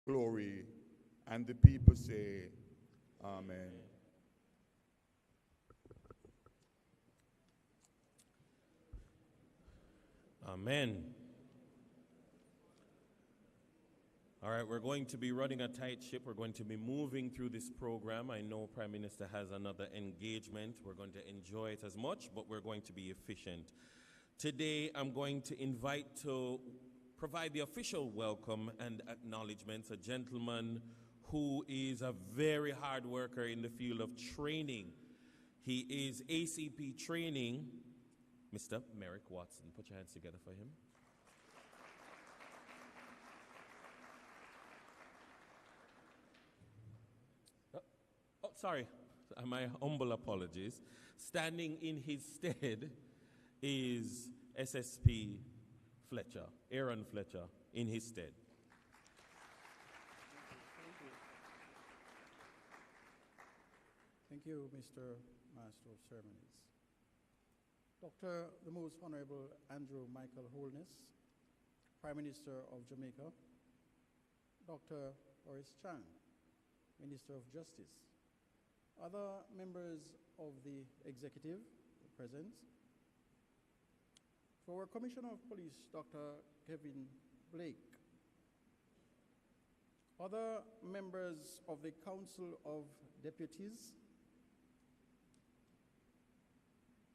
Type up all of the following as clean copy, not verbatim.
glory. And the people say, Amen. Amen. All right, we're going to be running a tight ship. We're going to be moving through this program. I know Prime Minister has another engagement. We're going to enjoy it as much, but we're going to be efficient. Today, I'm going to invite to provide the official welcome and acknowledgements a gentleman who is a very hard worker in the field of training. He is ACP training, Mr. Merrick Watson. Put your hands together for him. Sorry, my humble apologies. Standing in his stead is SSP Fletcher, Aaron Fletcher, in his stead. Thank you, Mr. Master of Ceremonies. Dr. the Most Honorable Andrew Michael Holness, Prime Minister of Jamaica, Dr. Horace Chang, Minister of Justice, other members of the executive present, to our Commissioner of Police, Dr. Kevin Blake, other members of the Council of Deputies,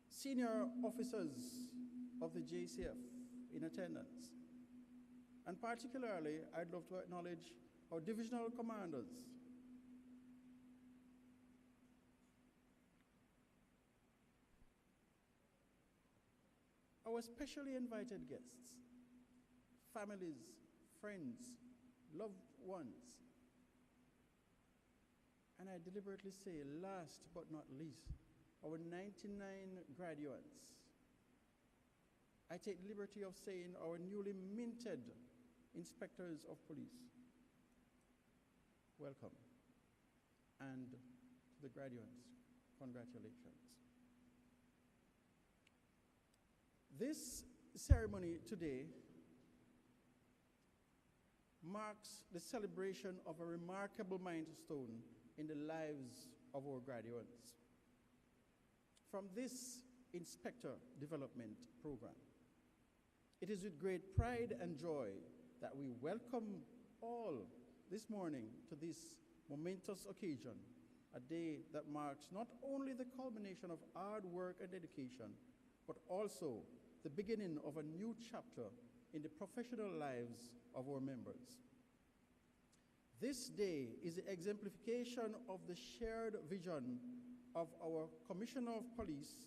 senior officers of the JCF in attendance, and particularly I'd love to acknowledge our divisional commanders, our specially invited guests, families, friends, loved ones, and I deliberately say last but not least, our 99 graduates. I take the liberty of saying our newly minted inspectors of police. Welcome. And to the graduates, congratulations. This ceremony today marks the celebration of a remarkable milestone in the lives of our graduates. From this Inspector Development Program, it is with great pride and joy that we welcome all this morning to this momentous occasion, a day that marks not only the culmination of hard work and dedication, but also the beginning of a new chapter in the professional lives of our members. This day is the exemplification of the shared vision of our Commissioner of Police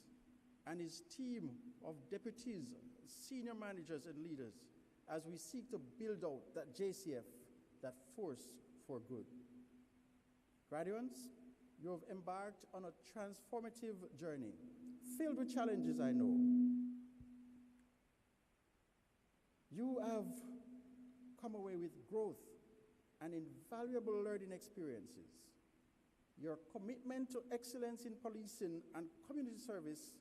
and his team of deputies, senior managers and leaders as we seek to build out that JCF, that force for good. Graduates, you have embarked on a transformative journey, filled with challenges, I know. You have come away with growth and invaluable learning experiences. Your commitment to excellence in policing and community service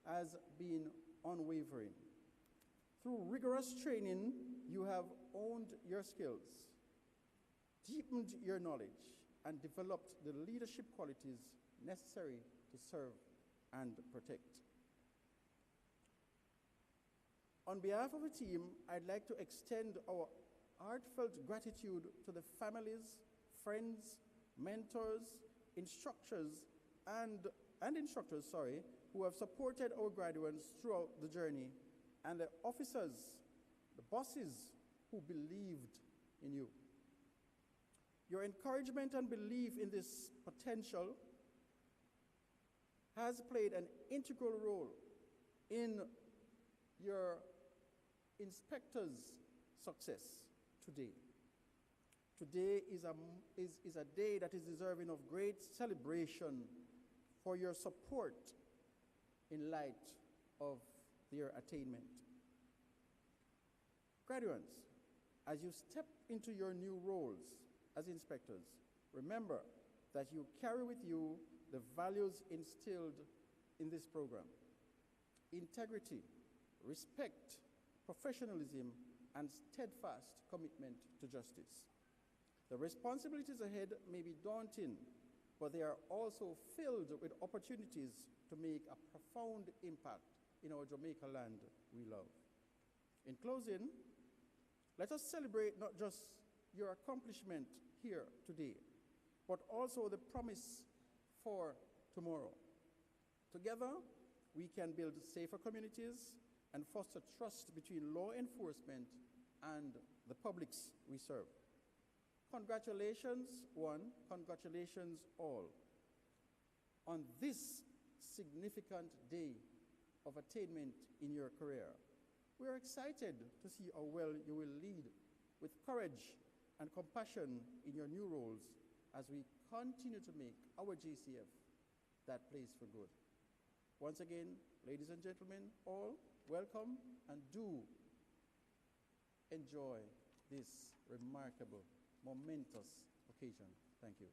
has been unwavering. Through rigorous training, you have honed your skills, deepened your knowledge, and developed the leadership qualities necessary to serve and protect. On behalf of the team, I'd like to extend our heartfelt gratitude to the families, friends, mentors, instructors, who have supported our graduates throughout the journey, and the officers, the bosses who believed in you. Your encouragement and belief in this potential has played an integral role in your inspector's success today. Today is a day that is deserving of great celebration for your support in light of their attainment. Graduates, as you step into your new roles as inspectors, remember that you carry with you the values instilled in this program: integrity, respect, professionalism, and steadfast commitment to justice. The responsibilities ahead may be daunting, but they are also filled with opportunities to make a profound impact in our Jamaica land we love. In closing, let us celebrate not just your accomplishment here today, but also the promise for tomorrow. Together, we can build safer communities and foster trust between law enforcement and the publics we serve. Congratulations, one, congratulations all, on this significant day of attainment in your career. We are excited to see how well you will lead with courage and compassion in your new roles as we continue to make our JCF that place for good. Once again, ladies and gentlemen, all welcome and do enjoy this remarkable, momentous occasion. Thank you.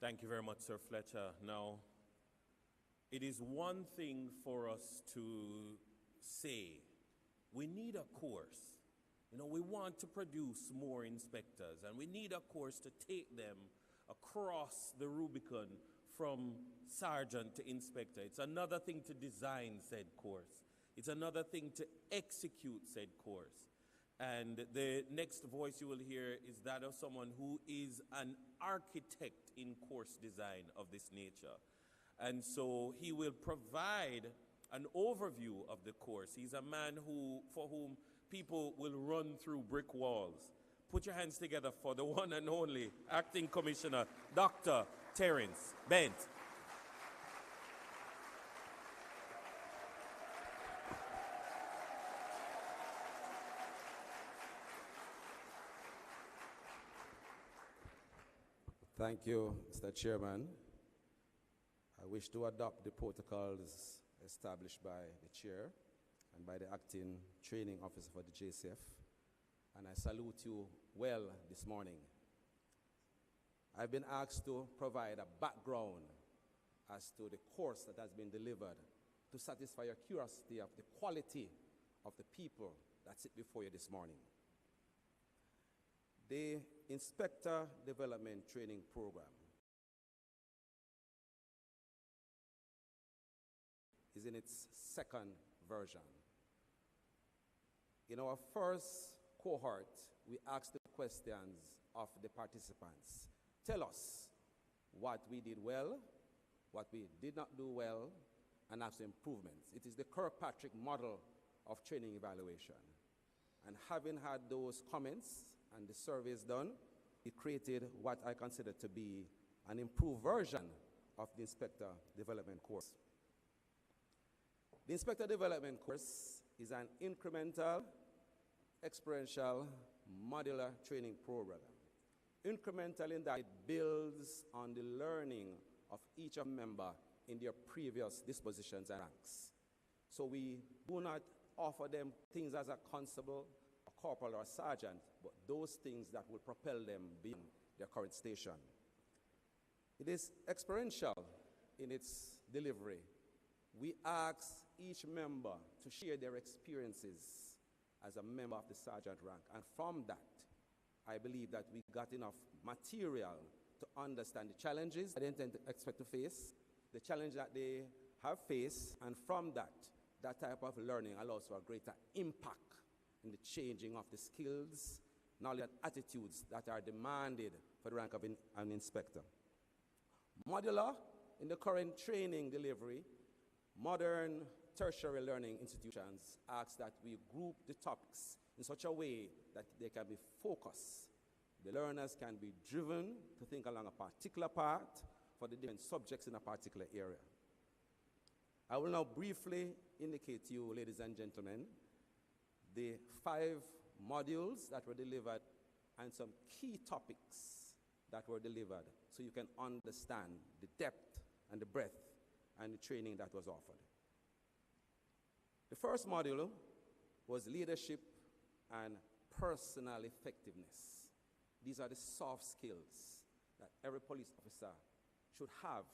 Thank you very much, Sir Fletcher. Now, it is one thing for us to say, we need a course. You know, we want to produce more inspectors, and we need a course to take them across the Rubicon from sergeant to inspector. It's another thing to design said course. It's another thing to execute said course. And the next voice you will hear is that of someone who is an architect in course design of this nature. And so he will provide an overview of the course. He's a man for whom people will run through brick walls. Put your hands together for the one and only Acting Commissioner, Dr. Terence Bent. Thank you, Mr. Chairman. I wish to adopt the protocols established by the chair and by the acting training officer for the JCF, and I salute you well this morning. I've been asked to provide a background as to the course that has been delivered to satisfy your curiosity of the quality of the people that sit before you this morning. The Inspector Development Training Program is in its second version. In our first cohort, we asked the questions of the participants. Tell us what we did well, what we did not do well, and ask for improvements. It is the Kirkpatrick model of training evaluation. And having had those comments and the surveys done, we created what I consider to be an improved version of the Inspector Development course. The Inspector Development course is an incremental, experiential, modular training program. Incremental in that it builds on the learning of each member in their previous dispositions and ranks. So we do not offer them things as a constable, a corporal, or a sergeant, but those things that will propel them beyond their current station. It is experiential in its delivery. We ask each member to share their experiences as a member of the sergeant rank, and from that, I believe that we got enough material to understand the challenges that they intend to expect to face, the challenge that they have faced, and from that type of learning allows for a greater impact in the changing of the skills, knowledge, and attitudes that are demanded for the rank of an inspector. Modular in the current training delivery, modern tertiary learning institutions ask that we group the topics in such a way that they can be focused. The learners can be driven to think along a particular path for the different subjects in a particular area. I will now briefly indicate to you, ladies and gentlemen, the 5 modules that were delivered and some key topics that were delivered so you can understand the depth and the breadth and the training that was offered. The first module was leadership and personal effectiveness. These are the soft skills that every police officer should have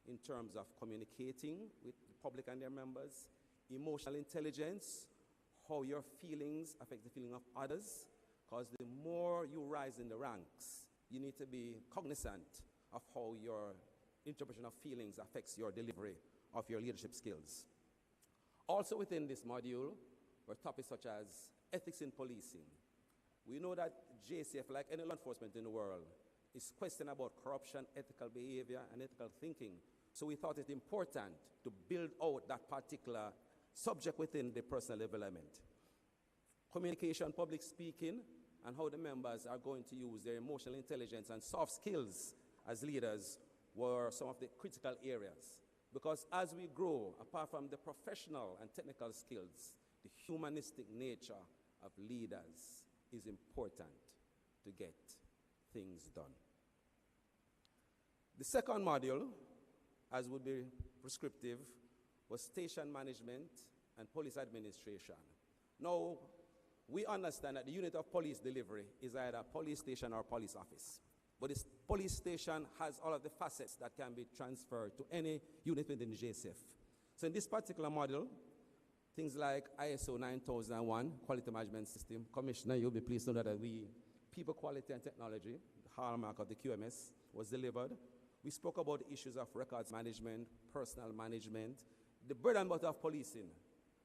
in terms of communicating with the public and their members, emotional intelligence, how your feelings affect the feeling of others, because the more you rise in the ranks, you need to be cognizant of how your interpretation of feelings affects your delivery of your leadership skills. Also within this module were topics such as ethics in policing. We know that JCF, like any law enforcement in the world, is questioning about corruption, ethical behavior, and ethical thinking. So we thought it important to build out that particular subject within the personal development. Communication, public speaking, and how the members are going to use their emotional intelligence and soft skills as leaders were some of the critical areas. Because as we grow, apart from the professional and technical skills, the humanistic nature of leaders is important to get things done. The second module, as would be prescriptive, was station management and police administration. Now, we understand that the unit of police delivery is either police station or police office. But this police station has all of the facets that can be transferred to any unit within the JCF. So in this particular model, things like ISO 9001, Quality Management System, Commissioner, you'll be pleased to know that people quality and technology, the hallmark of the QMS, was delivered. We spoke about the issues of records management, personal management, the bread and butter of policing,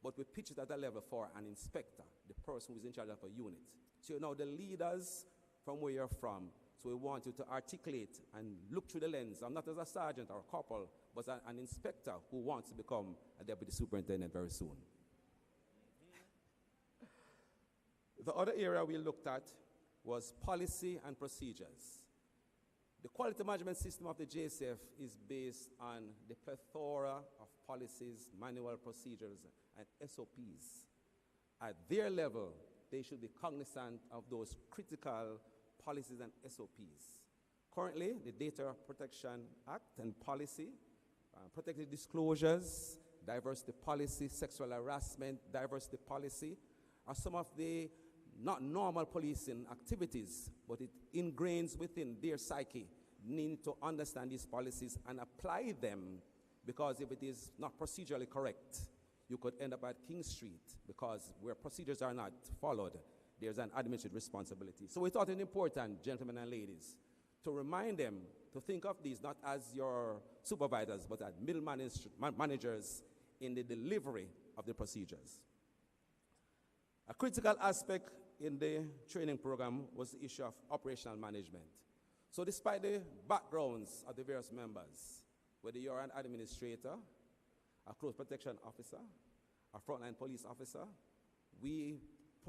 but we pitch it at a level for an inspector, the person who is in charge of a unit. So now the leaders from where you're from, so we want you to articulate and look through the lens. I'm not as a sergeant or a corporal, but an inspector who wants to become a deputy superintendent very soon. The other area we looked at was policy and procedures. The quality management system of the JCF is based on the plethora of policies, manual procedures, and SOPs. At their level, they should be cognizant of those critical policies and SOPs. Currently, the Data Protection Act and policy, protected disclosures, diversity policy, sexual harassment, diversity policy, are some of the not normal policing activities, but it ingrains within their psyche, need to understand these policies and apply them, because if it is not procedurally correct, you could end up at King Street, because where procedures are not followed, there's an administrative responsibility. So we thought it important, gentlemen and ladies, to remind them to think of these not as your supervisors, but as middle managers in the delivery of the procedures. A critical aspect in the training program was the issue of operational management. So despite the backgrounds of the various members, whether you're an administrator, a close protection officer, a frontline police officer, we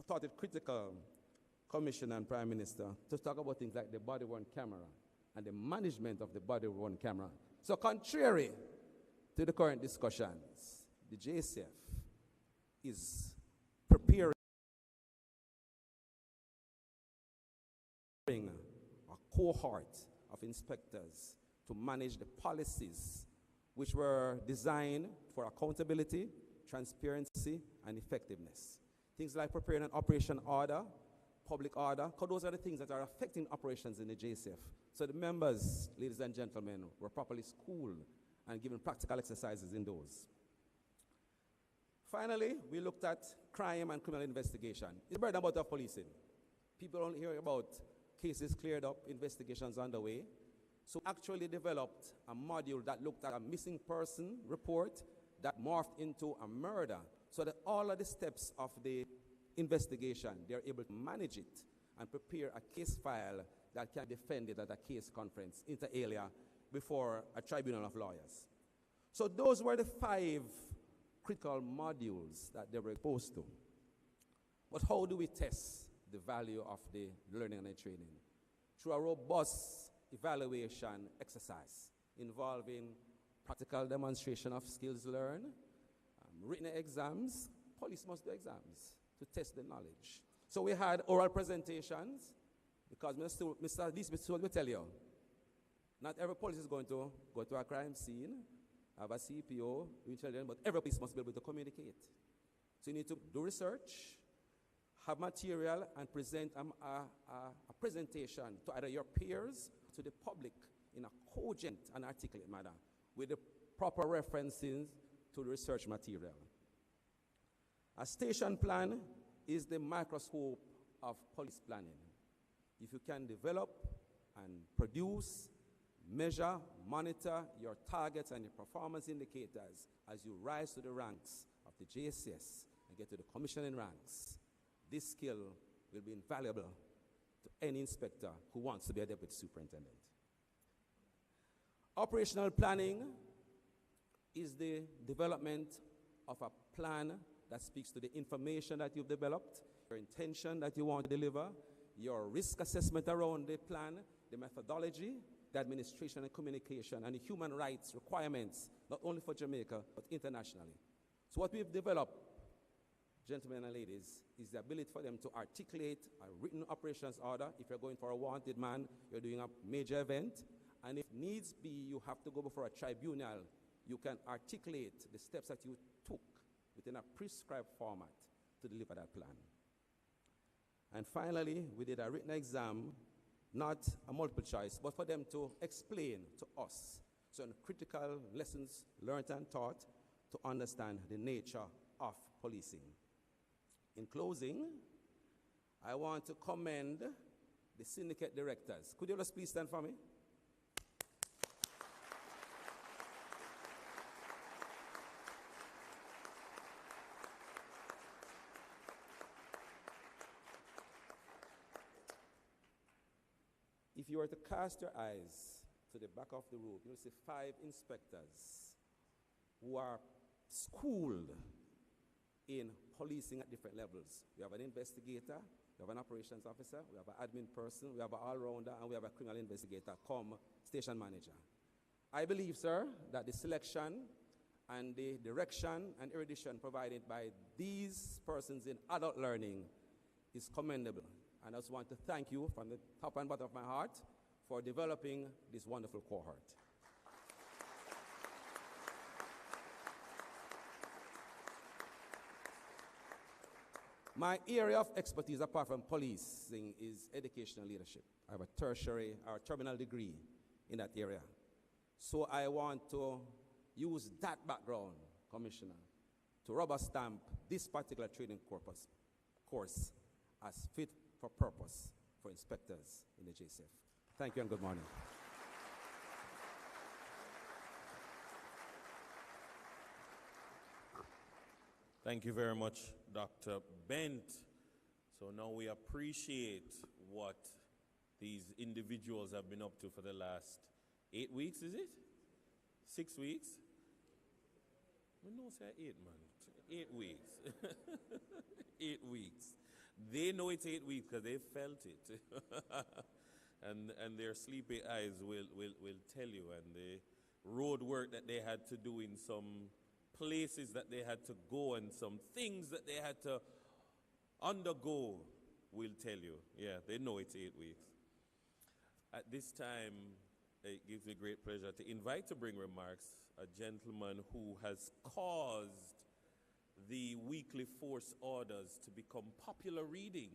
thought it critical, Commissioner and Prime Minister, to talk about things like the body-worn camera and the management of the body-worn camera. So contrary to the current discussions, the JCF is preparing a cohort of inspectors to manage the policies which were designed for accountability, transparency, and effectiveness. Things like preparing an operation order, public order, because those are the things that are affecting operations in the JCF. So the members, ladies and gentlemen, were properly schooled and given practical exercises in those. Finally, we looked at crime and criminal investigation. It's the bread and butter of policing. People don't hear about cases cleared up, investigations underway. So actually developed a module that looked at a missing person report that morphed into a murder, so that all of the steps of the investigation, they're able to manage it and prepare a case file that can be defended at a case conference, inter alia, before a tribunal of lawyers. So those were the 5 critical modules that they were exposed to. But how do we test the value of the learning and the training? Through a robust evaluation exercise involving practical demonstration of skills learned, written exams. Police must do exams to test the knowledge. So we had oral presentations, because Mr. Smith will tell you, not every police is going to go to a crime scene, have a CPO, but every police must be able to communicate. So you need to do research, have material, and present a presentation to either your peers, to the public, in a cogent and articulate manner, with the proper references to the research material. A station plan is the microscope of police planning. If you can develop and produce, measure, monitor your targets and your performance indicators as you rise to the ranks of the JCS and get to the commissioning ranks, this skill will be invaluable to any inspector who wants to be a deputy superintendent. Operational planning is the development of a plan that speaks to the information that you've developed, your intention that you want to deliver, your risk assessment around the plan, the methodology, the administration and communication, and the human rights requirements, not only for Jamaica, but internationally. So what we've developed, gentlemen and ladies, is the ability for them to articulate a written operations order. If you're going for a wanted man, you're doing a major event, and if needs be, you have to go before a tribunal, you can articulate the steps that you took within a prescribed format to deliver that plan. And finally, we did a written exam, not a multiple choice, but for them to explain to us certain critical lessons learned and taught to understand the nature of policing. In closing, I want to commend the syndicate directors. Could you just please stand for me? If you were to cast your eyes to the back of the room, you'll see 5 inspectors who are schooled in policing at different levels. We have an investigator, we have an operations officer, we have an admin person, we have an all-rounder, and we have a criminal investigator, come station manager. I believe, sir, that the selection and the direction and erudition provided by these persons in adult learning is commendable. And I just want to thank you from the top and bottom of my heart for developing this wonderful cohort. My area of expertise, apart from policing, is educational leadership. I have a tertiary or terminal degree in that area. So I want to use that background, Commissioner, to rubber stamp this particular training course as fit for purpose for inspectors in the JCF. Thank you and good morning. Thank you very much, Dr. Bent. So now we appreciate what these individuals have been up to for the last 8 weeks, is it? 6 weeks? We don't say 8, man. 8 weeks. 8 weeks. They know it's 8 weeks because they felt it. and their sleepy eyes will tell you. And the road work that they had to do in some places that they had to go and some things that they had to undergo will tell you. Yeah, they know it's 8 weeks. At this time, it gives me great pleasure to invite to bring remarks a gentleman who has caused the weekly force orders to become popular reading.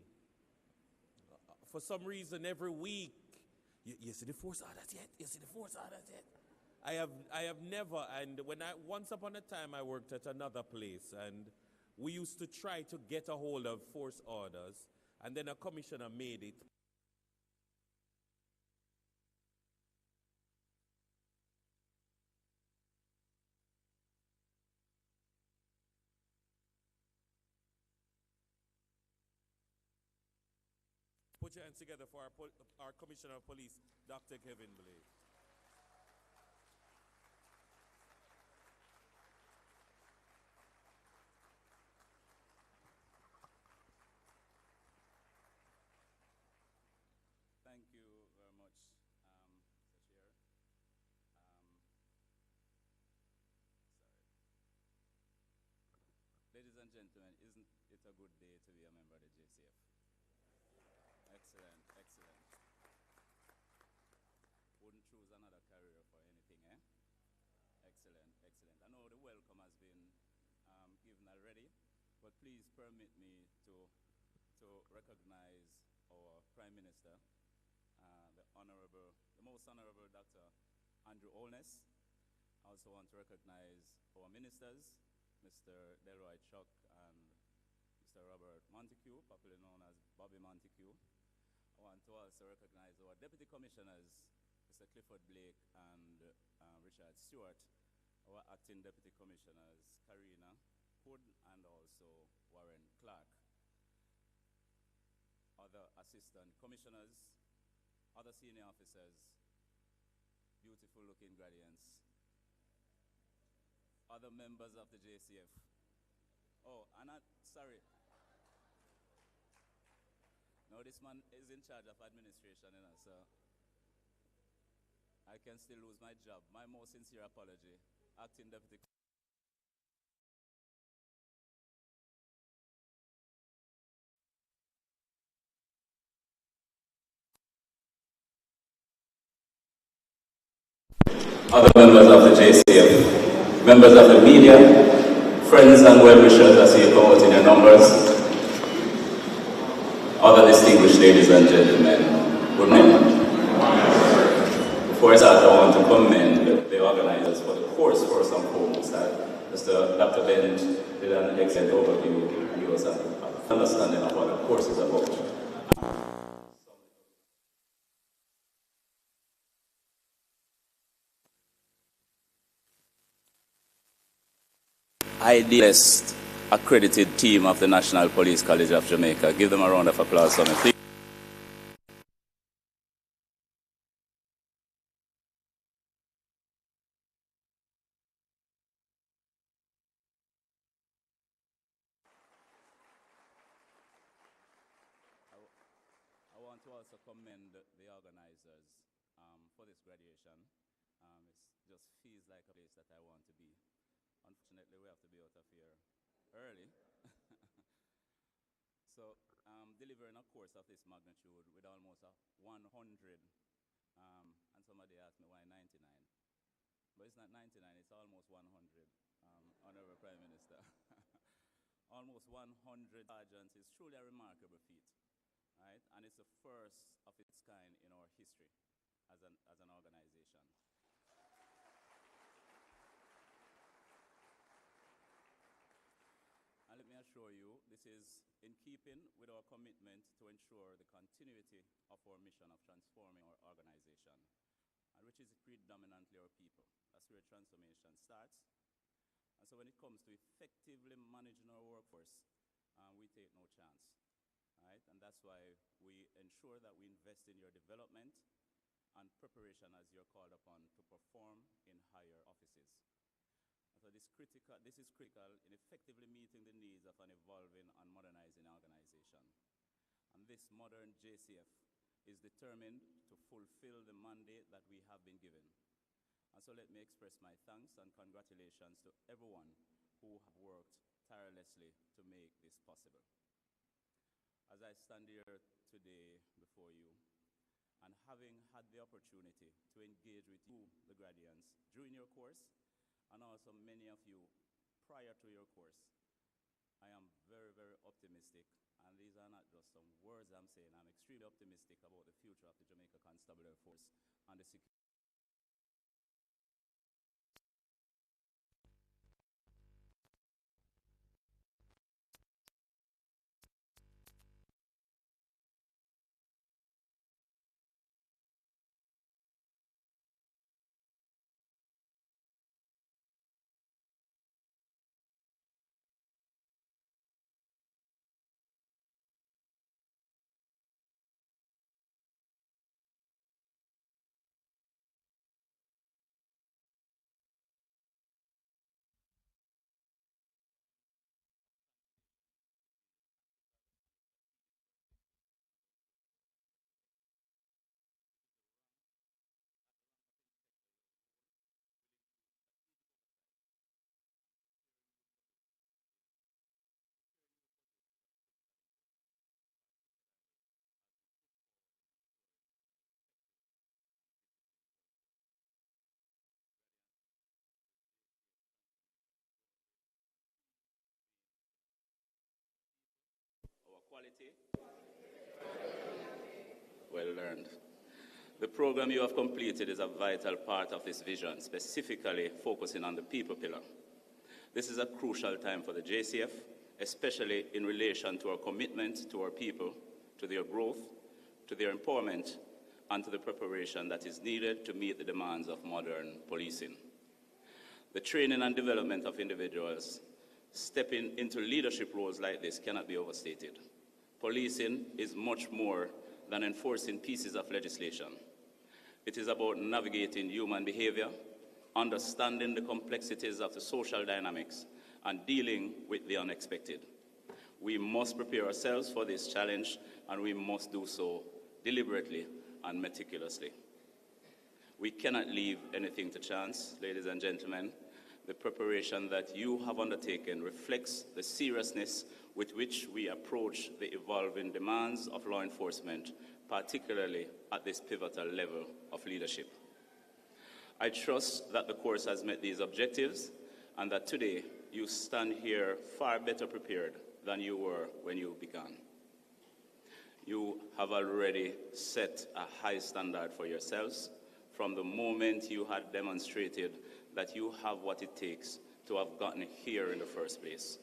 For some reason, every week, you see the force orders yet? You see the force orders yet? I have never, and once upon a time I worked at another place, and we used to try to get a hold of force orders, and then a commissioner made it. Put your hands together for our Commissioner of Police, Dr. Kevin Blake. Thank you very much, Mr. Chair. Ladies and gentlemen, isn't it a good day to be a member of the JCF? Excellent, excellent. Wouldn't choose another career for anything, eh? Excellent, excellent. I know the welcome has been given already, but please permit me to recognize our Prime Minister, the Most Honorable Dr. Andrew Holness. I also want to recognize our ministers, Mr. Delroy Chuck and Montague, popularly known as Bobby Montague. I want to also recognize our Deputy Commissioners, Mr. Clifford Blake and Richard Stewart, our Acting Deputy Commissioners, Karina Hood and also Warren Clark, other Assistant Commissioners, other senior officers, beautiful looking gradients, other members of the JCF. Oh, and sorry. No, this man is in charge of administration, you know, so I can still lose my job. My most sincere apology. Acting Deputy. Other members of the JCF, members of the media, friends and well-wishers, I see you come out in your numbers, other distinguished ladies and gentlemen, good morning. Before I start, I want to commend the organizers for the course first and foremost. Mr. Dr. Bent did an excellent overview and give us an understanding of what the course is about. Idealist accredited team of the National Police College of Jamaica. Give them a round of applause for me, please. I want to also commend the organizers for this graduation. It just feels like a place that I want to be. Unfortunately, we have to be out of here early. So, delivering a course of this magnitude with almost 100, and somebody asked me why 99. But it's not 99, it's almost 100, Honorable Prime Minister. Almost 100 sergeants is truly a remarkable feat, right? And it's the first of its kind in our history as an organization. And let me assure you, this is in keeping with our commitment to ensure the continuity of our mission of transforming our organization, and which is predominantly our people. That's where transformation starts. And so when it comes to effectively managing our workforce, we take no chance, right? And that's why we ensure that we invest in your development and preparation as you're called upon to perform in higher offices. So this is critical in effectively meeting the needs of an evolving and modernizing organization. And this modern JCF is determined to fulfill the mandate that we have been given. And so let me express my thanks and congratulations to everyone who have worked tirelessly to make this possible. As I stand here today before you, and having had the opportunity to engage with you, the graduates, during your course, and also many of you prior to your course, I am very, very optimistic. And these are not just some words I'm saying. I'm extremely optimistic about the future of the Jamaica Constabulary Force and the security. Our quality, well learned. The program you have completed is a vital part of this vision, specifically focusing on the people pillar. This is a crucial time for the JCF especially in relation to our commitment to our people, to their growth, to their empowerment, and to the preparation that is needed to meet the demands of modern policing. The training and development of individuals stepping into leadership roles like this cannot be overstated. Policing is much more than enforcing pieces of legislation. It is about navigating human behavior, understanding the complexities of the social dynamics, and dealing with the unexpected. We must prepare ourselves for this challenge, and we must do so deliberately and meticulously. We cannot leave anything to chance, ladies and gentlemen. The preparation that you have undertaken reflects the seriousness with which we approach the evolving demands of law enforcement, particularly at this pivotal level of leadership. I trust that the course has met these objectives and that today you stand here far better prepared than you were when you began. You have already set a high standard for yourselves from the moment you had demonstrated that you have what it takes to have gotten here in the first place.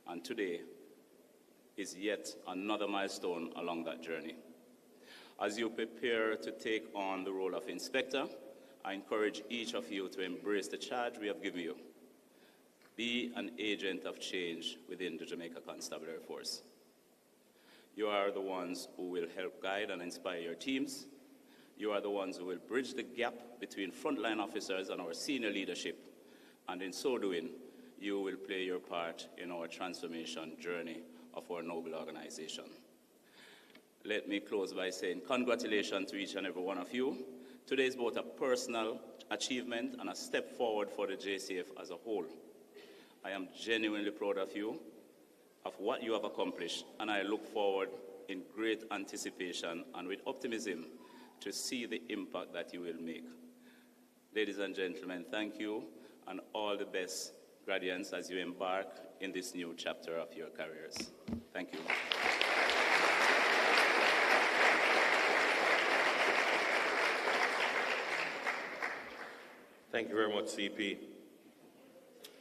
And today is yet another milestone along that journey. As you prepare to take on the role of inspector, I encourage each of you to embrace the charge we have given you. Be an agent of change within the Jamaica Constabulary Force. You are the ones who will help guide and inspire your teams. You are the ones who will bridge the gap between frontline officers and our senior leadership. And in so doing, you will play your part in our transformation journey of our noble organization. Let me close by saying congratulations to each and every one of you. Today is both a personal achievement and a step forward for the JCF as a whole. I am genuinely proud of you, of what you have accomplished, and I look forward in great anticipation and with optimism to see the impact that you will make. Ladies and gentlemen, thank you, and all the best, graduates, as you embark in this new chapter of your careers. Thank you. Thank you very much, CP.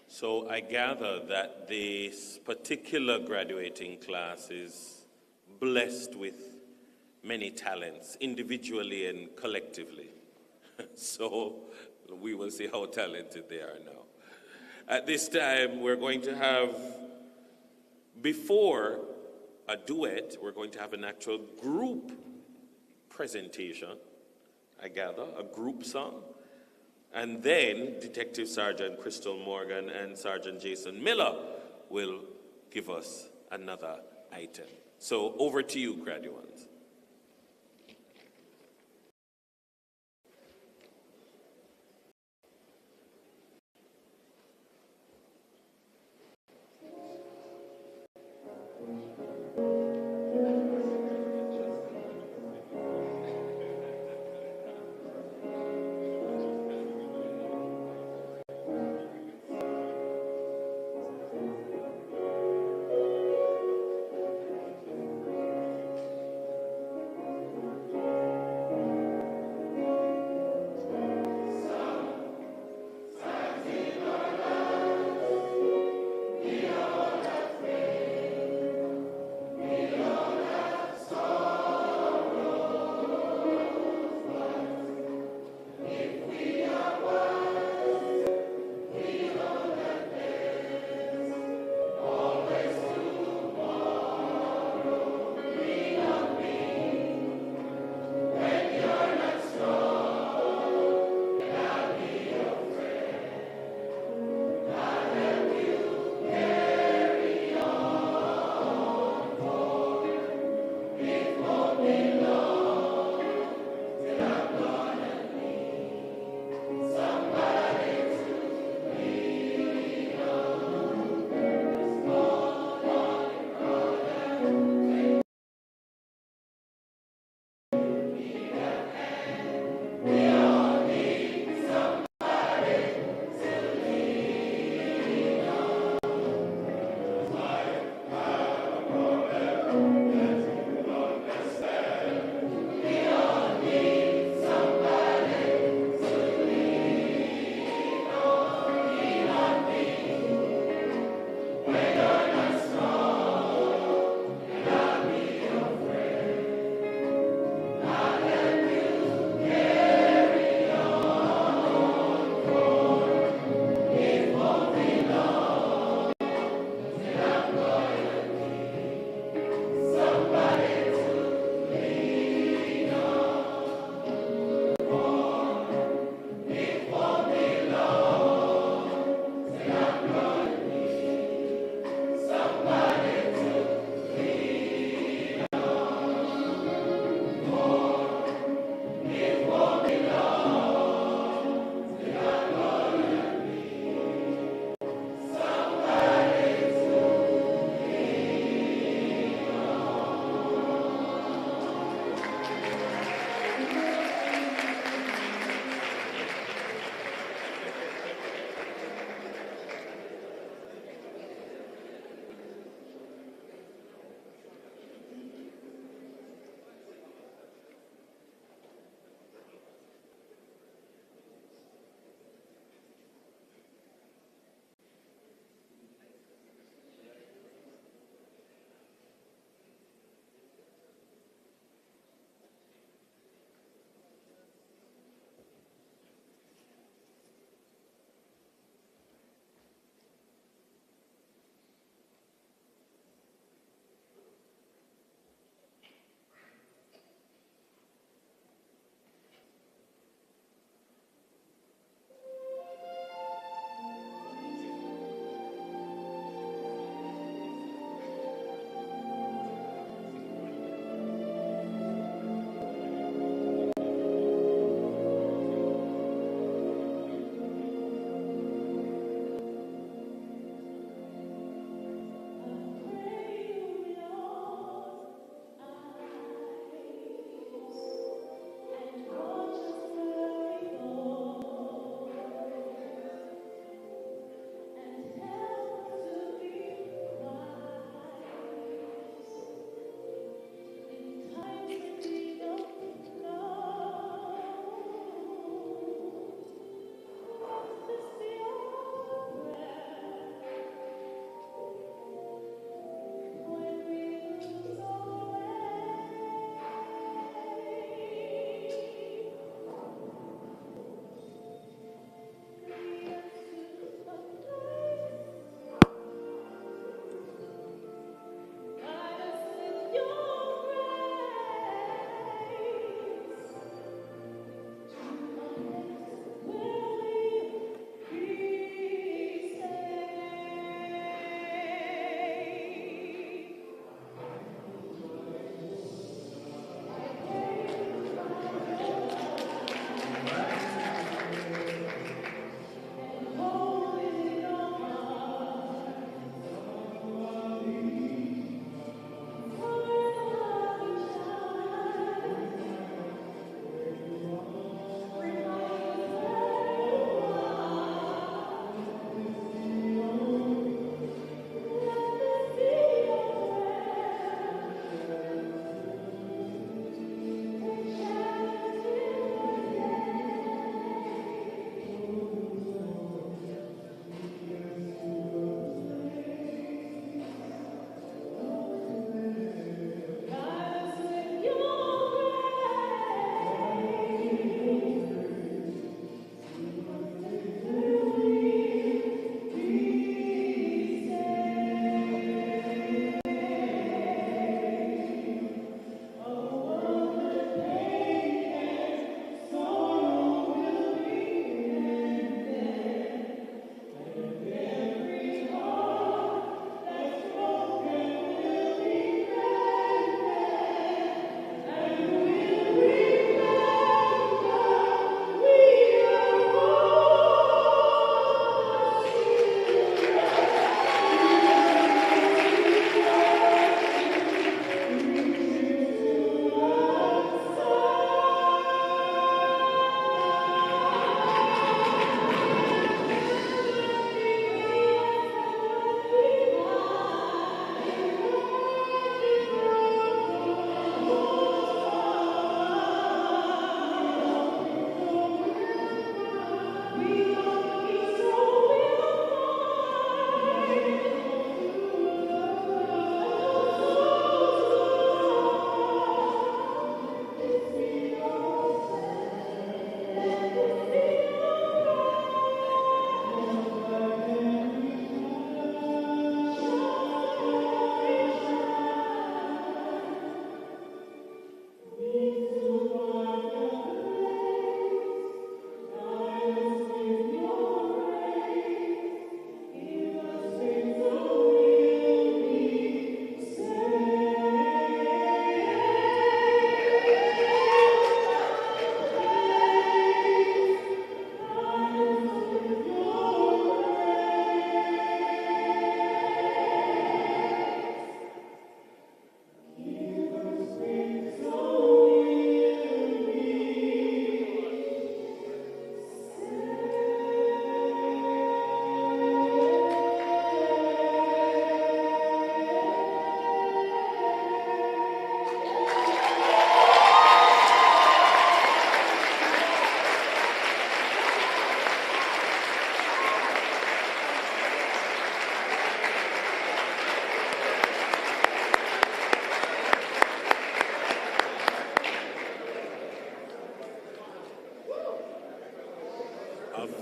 So I gather that this particular graduating class is blessed with many talents, individually and collectively. So we will see how talented they are now. At this time, we're going to have, before a duet, we're going to have an actual group presentation, I gather, a group song. And then Detective Sergeant Crystal Morgan and Sergeant Jason Miller will give us another item. So over to you, graduates.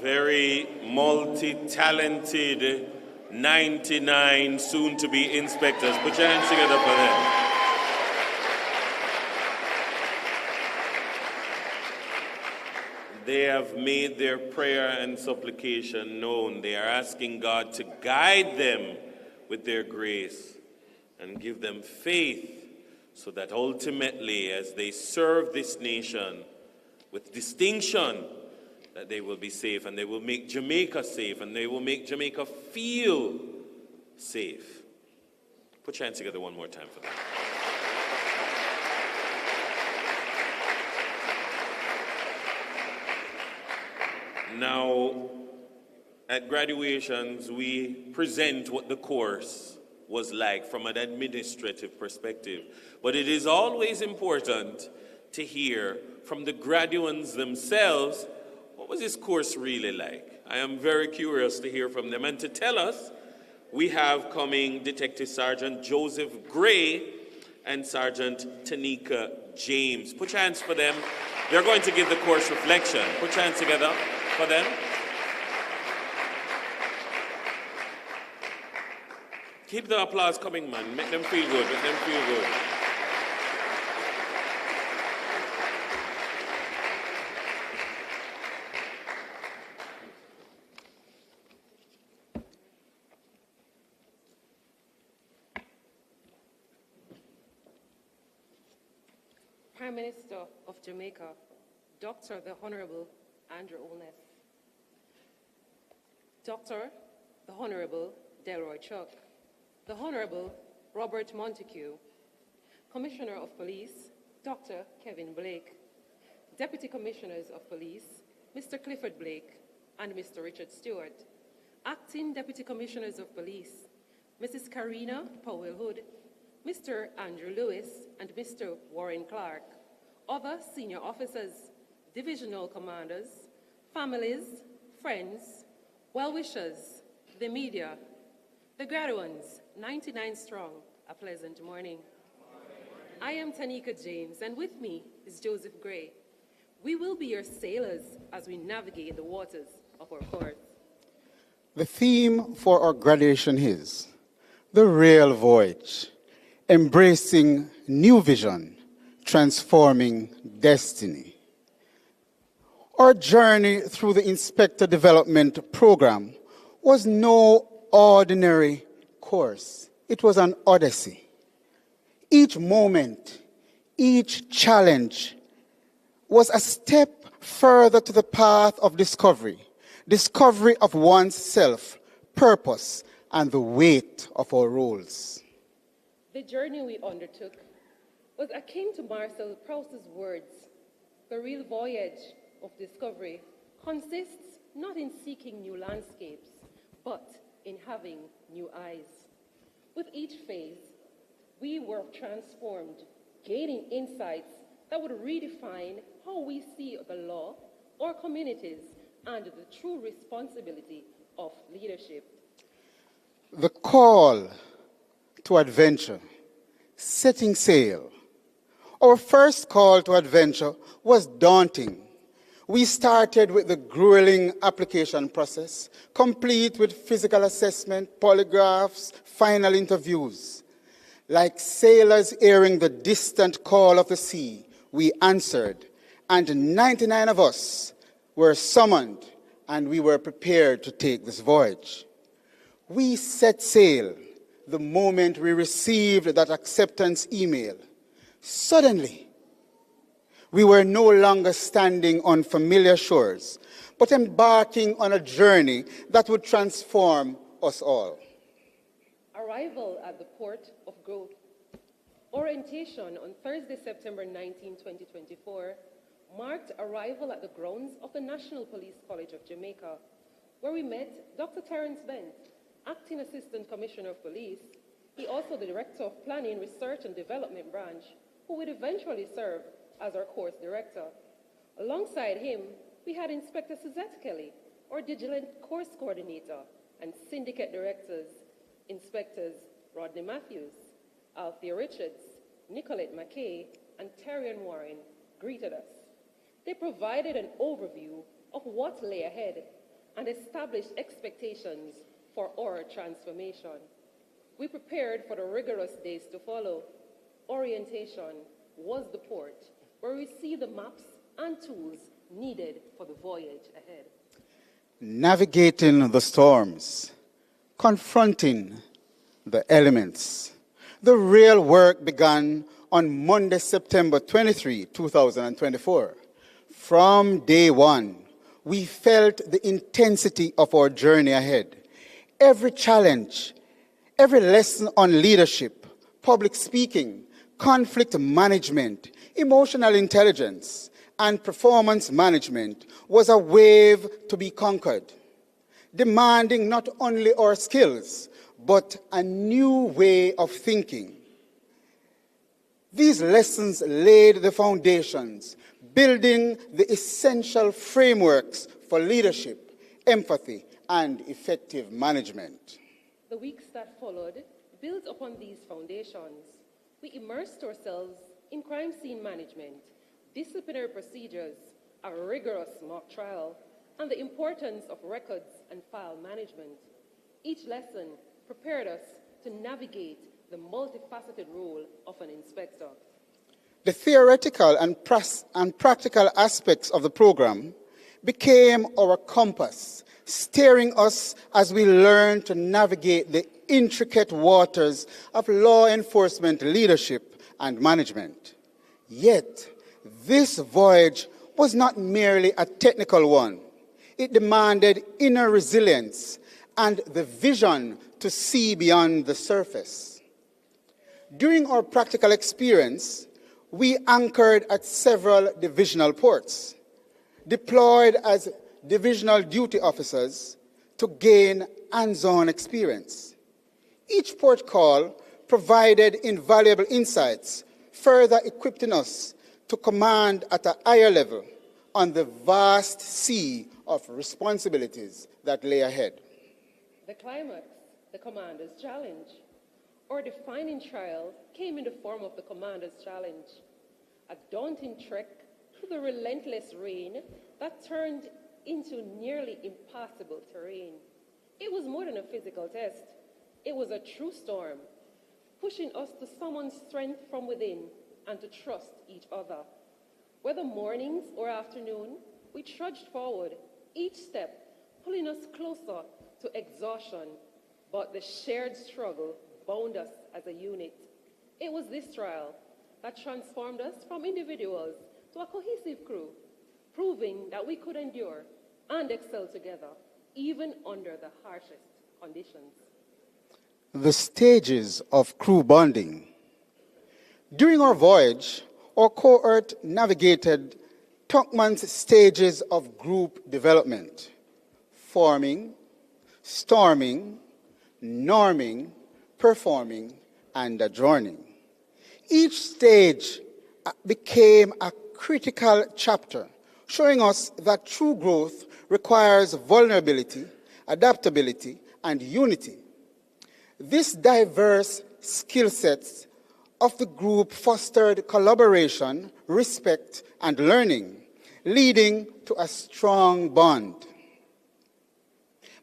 very multi-talented 99 soon-to-be inspectors. Put your hands together for them. They have made their prayer and supplication known. They are asking God to guide them with their grace and give them faith so that ultimately, as they serve this nation with distinction, that they will be safe and they will make Jamaica safe and they will make Jamaica feel safe. Put your hands together one more time for them. Now, at graduations, we present what the course was like from an administrative perspective. But it is always important to hear from the graduates themselves, what was this course really like? I am very curious to hear from them. And to tell us, we have coming Detective Sergeant Joseph Gray and Sergeant Tanika James. Put your hands for them. They're going to give the course reflection. Put your hands together for them. Keep the applause coming, man. Make them feel good. Make them feel good. Prime Minister of Jamaica, Dr. the Honorable Andrew Olness. Dr. the Honorable Delroy Chuck. The Honorable Robert Montague. Commissioner of Police, Dr. Kevin Blake. Deputy Commissioners of Police, Mr. Clifford Blake and Mr. Richard Stewart. Acting Deputy Commissioners of Police, Mrs. Karina Powell Hood, Mr. Andrew Lewis and Mr. Warren Clark. Other senior officers, divisional commanders, families, friends, well-wishers, the media, the graduates, 99 strong, a pleasant morning. I am Tanika James, and with me is Joseph Gray. We will be your sailors as we navigate the waters of our course. The theme for our graduation is the real voyage, embracing new vision, transforming destiny. Our journey through the Inspector Development Program was no ordinary course. It was an odyssey. Each moment, each challenge was a step further to the path of discovery of one's self, purpose, and the weight of our roles. The journey we undertook was akin to Marcel Proust's words. The real voyage of discovery consists not in seeking new landscapes, but in having new eyes. With each phase, we were transformed, gaining insights that would redefine how we see the law, our communities, and the true responsibility of leadership. The call to adventure, setting sail. Our first call to adventure was daunting. We started with the grueling application process, complete with physical assessment, polygraphs, final interviews. Like sailors hearing the distant call of the sea, we answered, and 99 of us were summoned, and we were prepared to take this voyage. We set sail the moment we received that acceptance email. Suddenly, we were no longer standing on familiar shores, but embarking on a journey that would transform us all. Arrival at the Port of Growth. Orientation on Thursday, September 19, 2024, marked arrival at the grounds of the National Police College of Jamaica, where we met Dr. Terence Bent, Acting Assistant Commissioner of Police. He also the Director of Planning, Research and Development Branch, who would eventually serve as our course director. Alongside him, we had Inspector Suzette Kelly, our Diligent Course Coordinator, and Syndicate Directors, Inspectors Rodney Matthews, Althea Richards, Nicolette McKay, and Terrian Warren greeted us. They provided an overview of what lay ahead and established expectations for our transformation. We prepared for the rigorous days to follow. Orientation was the port where we see the maps and tools needed for the voyage ahead. Navigating the storms, confronting the elements. The real work began on Monday, September 23, 2024. From day one, we felt the intensity of our journey ahead. Every challenge, every lesson on leadership, public speaking, conflict management, emotional intelligence, and performance management was a wave to be conquered, demanding not only our skills, but a new way of thinking. These lessons laid the foundations, building the essential frameworks for leadership, empathy, and effective management. The weeks that followed built upon these foundations. We immersed ourselves in crime scene management, disciplinary procedures, a rigorous mock trial, and the importance of records and file management. Each lesson prepared us to navigate the multifaceted role of an inspector. The theoretical and practical aspects of the program became our compass, steering us as we learned to navigate the intricate waters of law enforcement leadership and management. Yet, this voyage was not merely a technical one. It demanded inner resilience and the vision to see beyond the surface. During our practical experience, we anchored at several divisional ports, deployed as divisional duty officers to gain hands-on experience. Each port call provided invaluable insights, further equipping us to command at a higher level on the vast sea of responsibilities that lay ahead. The climax, the Commander's Challenge. Our defining trial came in the form of the Commander's Challenge, a daunting trek through the relentless rain that turned into nearly impassable terrain. It was more than a physical test. It was a true storm, pushing us to summon strength from within and to trust each other. Whether mornings or afternoon, we trudged forward, each step pulling us closer to exhaustion, but the shared struggle bound us as a unit. It was this trial that transformed us from individuals to a cohesive crew, proving that we could endure and excel together, even under the harshest conditions. The stages of crew bonding. During our voyage, our cohort navigated Tuckman's stages of group development: forming, storming, norming, performing, and adjourning. Each stage became a critical chapter, showing us that true growth requires vulnerability, adaptability, and unity. These diverse skill sets of the group fostered collaboration, respect, and learning, leading to a strong bond.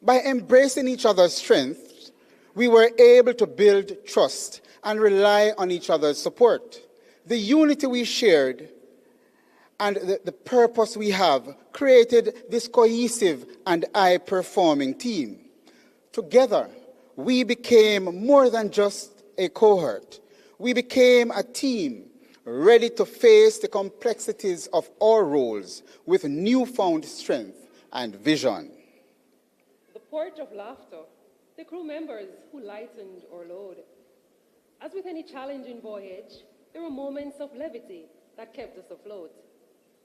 By embracing each other's strengths, we were able to build trust and rely on each other's support. The unity we shared and the purpose we have created this cohesive and high-performing team. Together, we became more than just a cohort. We became a team ready to face the complexities of our roles with newfound strength and vision. The port of laughter, the crew members who lightened our load. As with any challenging voyage, there were moments of levity that kept us afloat.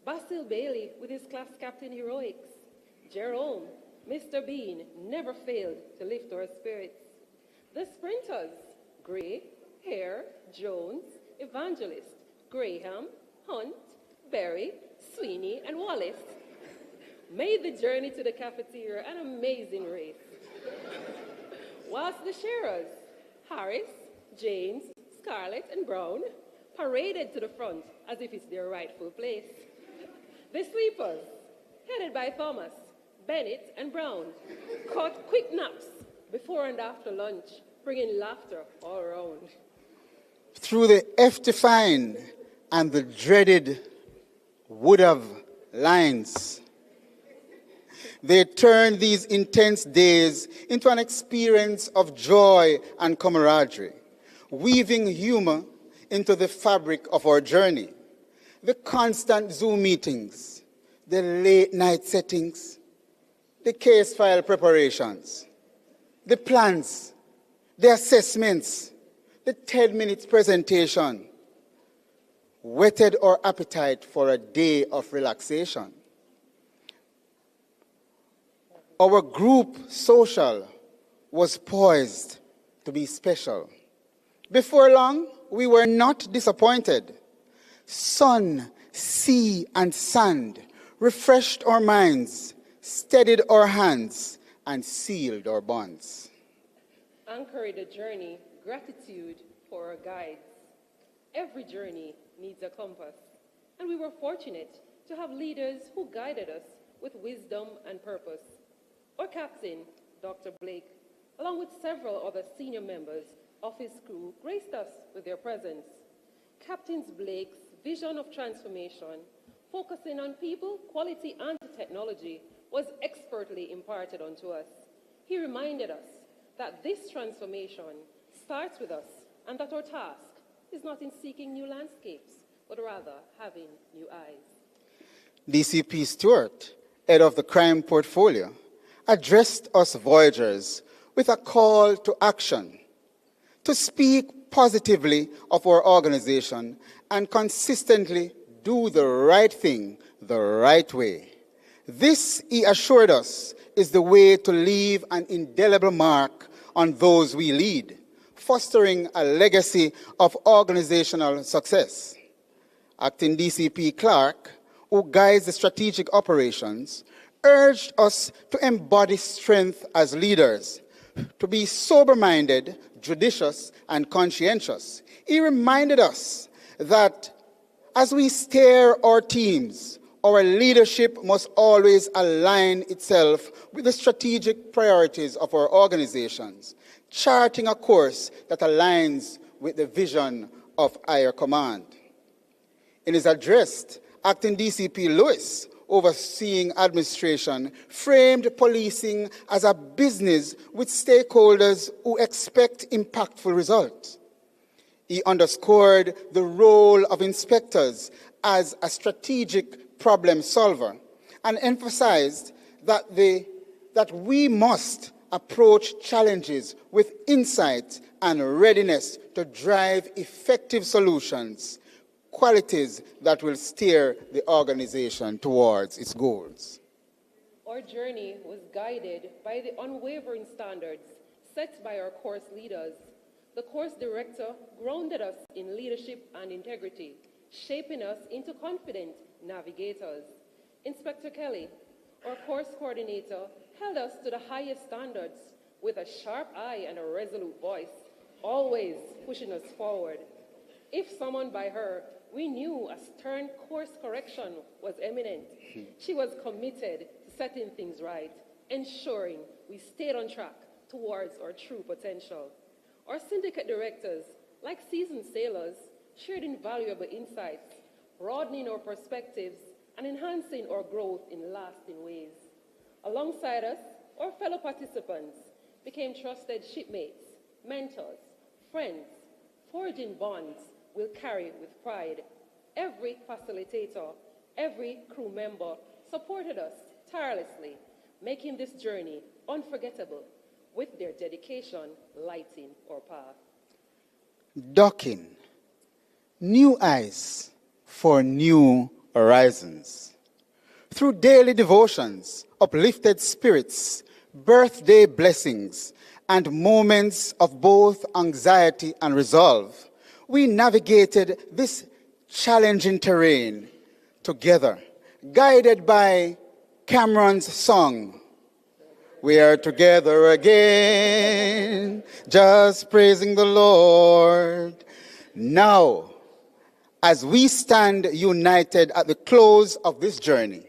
Basil Bailey with his class captain heroics. Jerome, Mr. Bean, never failed to lift our spirits. The sprinters, Gray, Hare, Jones, Evangelist, Graham, Hunt, Berry, Sweeney, and Wallace made the journey to the cafeteria an amazing race. Whilst the sharers, Harris, James, Scarlett, and Brown, paraded to the front as if it's their rightful place. The sweepers, headed by Thomas, Bennett, and Brown caught quick naps before and after lunch, bringing laughter all around. Through the F-defined and the dreaded would-have lines, they turned these intense days into an experience of joy and camaraderie, weaving humor into the fabric of our journey. The constant Zoom meetings, the late-night settings, the case file preparations, the plans, the assessments, the 10 minutes presentation, whetted our appetite for a day of relaxation. Our group social was poised to be special. Before long, we were not disappointed. Sun, sea, and sand refreshed our minds, steadied our hands, and sealed our bonds. Anchored the journey, gratitude for our guides. Every journey needs a compass, and we were fortunate to have leaders who guided us with wisdom and purpose. Our captain, Dr. Blake, along with several other senior members of his crew, graced us with their presence. Captain Blake's vision of transformation, focusing on people, quality, and technology, was expertly imparted onto us. He reminded us that this transformation starts with us and that our task is not in seeking new landscapes, but rather having new eyes. DCP Stewart, head of the crime portfolio, addressed us Voyagers with a call to action, to speak positively of our organization and consistently do the right thing the right way. This, he assured us, is the way to leave an indelible mark on those we lead, fostering a legacy of organizational success. Acting DCP Clark, who guides the strategic operations, urged us to embody strength as leaders, to be sober-minded, judicious, and conscientious. He reminded us that as we steer our teams, our leadership must always align itself with the strategic priorities of our organizations, charting a course that aligns with the vision of higher command. In his address, Acting DCP Lewis, overseeing administration, framed policing as a business with stakeholders who expect impactful results. He underscored the role of inspectors as a strategic problem solver and emphasized that we must approach challenges with insight and readiness to drive effective solutions, qualities that will steer the organization towards its goals. Our journey was guided by the unwavering standards set by our course leaders. The course director grounded us in leadership and integrity, shaping us into confident navigators. Inspector Kelly, our course coordinator, held us to the highest standards with a sharp eye and a resolute voice, always pushing us forward. If summoned by her, we knew a stern course correction was imminent. She was committed to setting things right, ensuring we stayed on track towards our true potential. Our syndicate directors, like seasoned sailors, shared invaluable insights, broadening our perspectives and enhancing our growth in lasting ways. Alongside us, our fellow participants became trusted shipmates, mentors, friends, forging bonds we'll carry with pride. Every facilitator, every crew member supported us tirelessly, making this journey unforgettable, with their dedication lighting our path. Docking, new eyes for new horizons. Through daily devotions, uplifted spirits, birthday blessings, and moments of both anxiety and resolve, we navigated this challenging terrain together, guided by Cameron's song, "We are together again, just praising the Lord." Now, as we stand united at the close of this journey,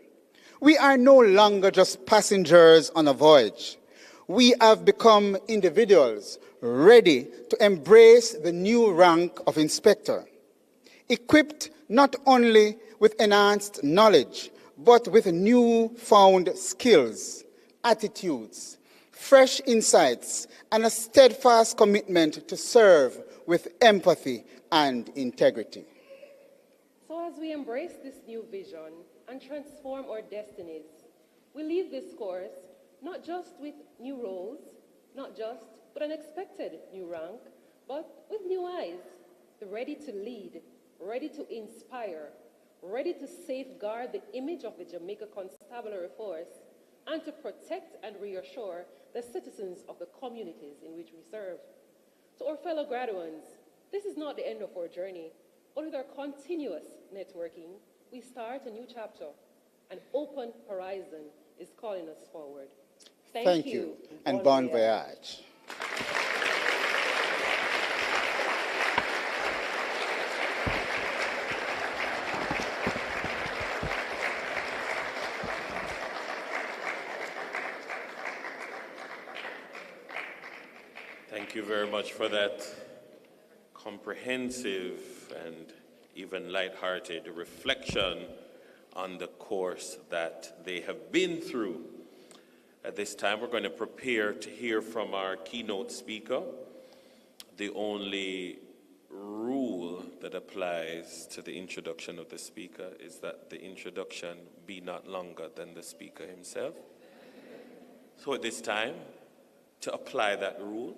We are no longer just passengers on a voyage. We have become individuals ready to embrace the new rank of inspector, equipped not only with enhanced knowledge, but with newfound skills, attitudes, fresh insights, and a steadfast commitment to serve with empathy and integrity. So as we embrace this new vision and transform our destinies, we leave this course not just with new roles, not just with an expected new rank, but with new eyes, ready to lead, ready to inspire, ready to safeguard the image of the Jamaica Constabulary Force, and to protect and reassure the citizens of the communities in which we serve. To our fellow graduates, this is not the end of our journey, but with our continuous networking, we start a new chapter. An open horizon is calling us forward. Thank you, and bon voyage. Thank you very much for that comprehensive and even lighthearted reflection on the course that they have been through. At this time, we're going to prepare to hear from our keynote speaker. The only rule that applies to the introduction of the speaker is that the introduction be not longer than the speaker himself. So at this time, to apply that rule,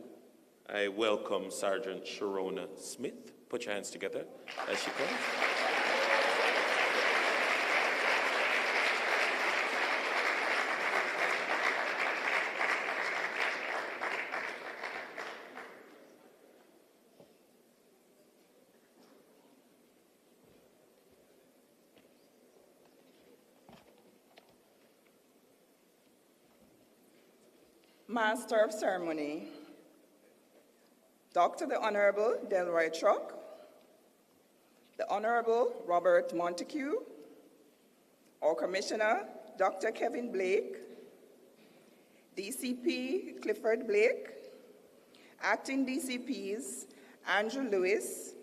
I welcome Sergeant Sharona Smith. Put your hands together as she comes. Master of Ceremony, Dr. the Honorable Delroy Truck, the Honorable Robert Montague, our Commissioner, Dr. Kevin Blake, DCP Clifford Blake, Acting DCPs Andrew Lewis,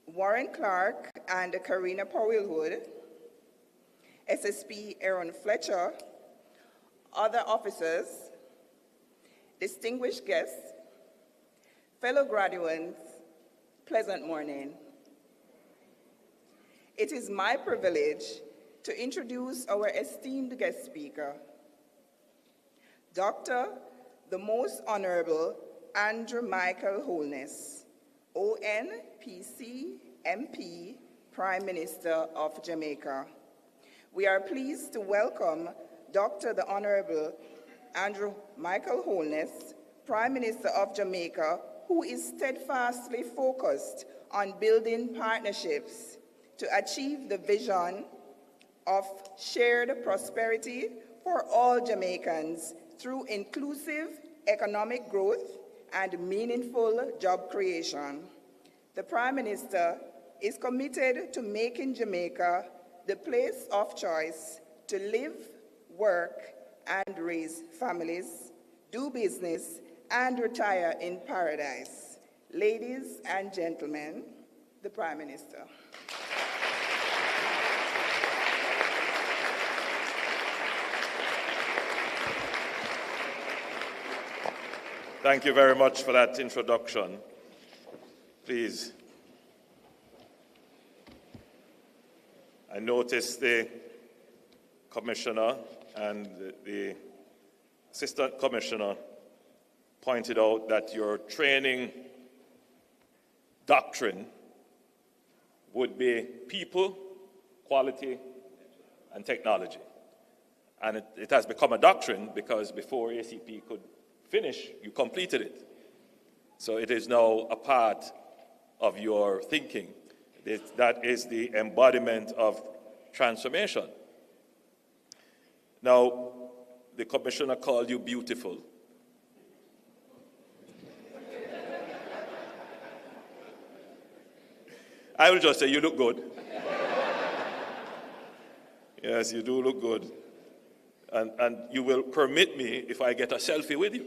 Warren Clark and Karina Powellwood, SSP Aaron Fletcher, other officers, distinguished guests, fellow graduates, pleasant morning. It is my privilege to introduce our esteemed guest speaker, Dr. the Most Honorable Andrew Michael Holness, ONPC MP, Prime Minister of Jamaica. We are pleased to welcome Dr. the Honorable Andrew Michael Holness, Prime Minister of Jamaica, who is steadfastly focused on building partnerships to achieve the vision of shared prosperity for all Jamaicans through inclusive economic growth and meaningful job creation. The Prime Minister is committed to making Jamaica the place of choice to live, work, and raise families, do business, and retire in paradise. Ladies and gentlemen, the Prime Minister. Thank you very much for that introduction. Please. I noticed the Commissioner and the Assistant Commissioner pointed out that your training doctrine would be people, quality, and technology. And it has become a doctrine because before ACP could finish, you completed it. So it is now a part of your thinking. That is the embodiment of transformation. Now, the Commissioner called you beautiful. I will just say you look good. Yes, you do look good. And you will permit me if I get a selfie with you.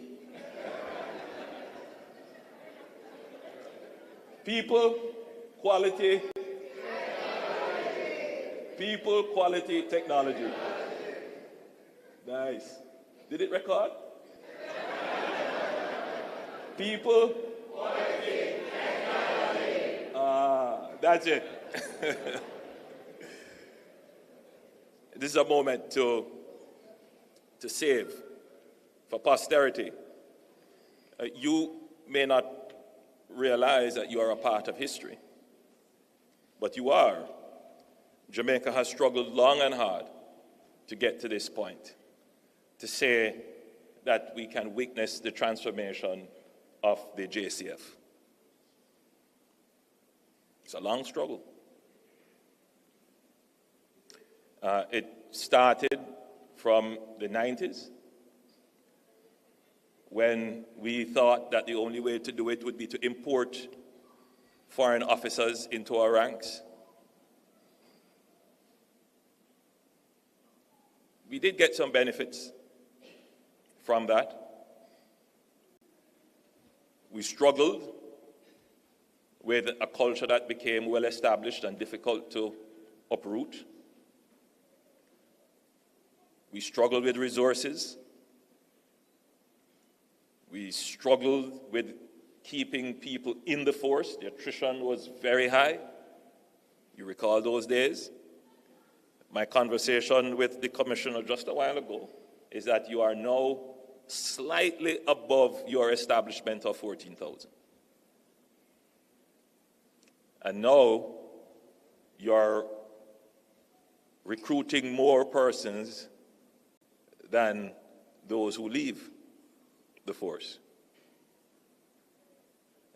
People, quality. People, quality, technology. Nice. Did it record? People, quality, technology. That's it. This is a moment to save for posterity. You may not realize that you are a part of history, but you are. Jamaica has struggled long and hard to get to this point, to say that we can witness the transformation of the JCF. It's a long struggle. It started from the 90s, when we thought that the only way to do it would be to import foreign officers into our ranks. We did get some benefits from that. We struggled with a culture that became well established and difficult to uproot. We struggled with resources. We struggled with keeping people in the force. The attrition was very high. You recall those days? My conversation with the commissioner just a while ago is that you are now slightly above your establishment of 14,000. And now you're recruiting more persons than those who leave the force.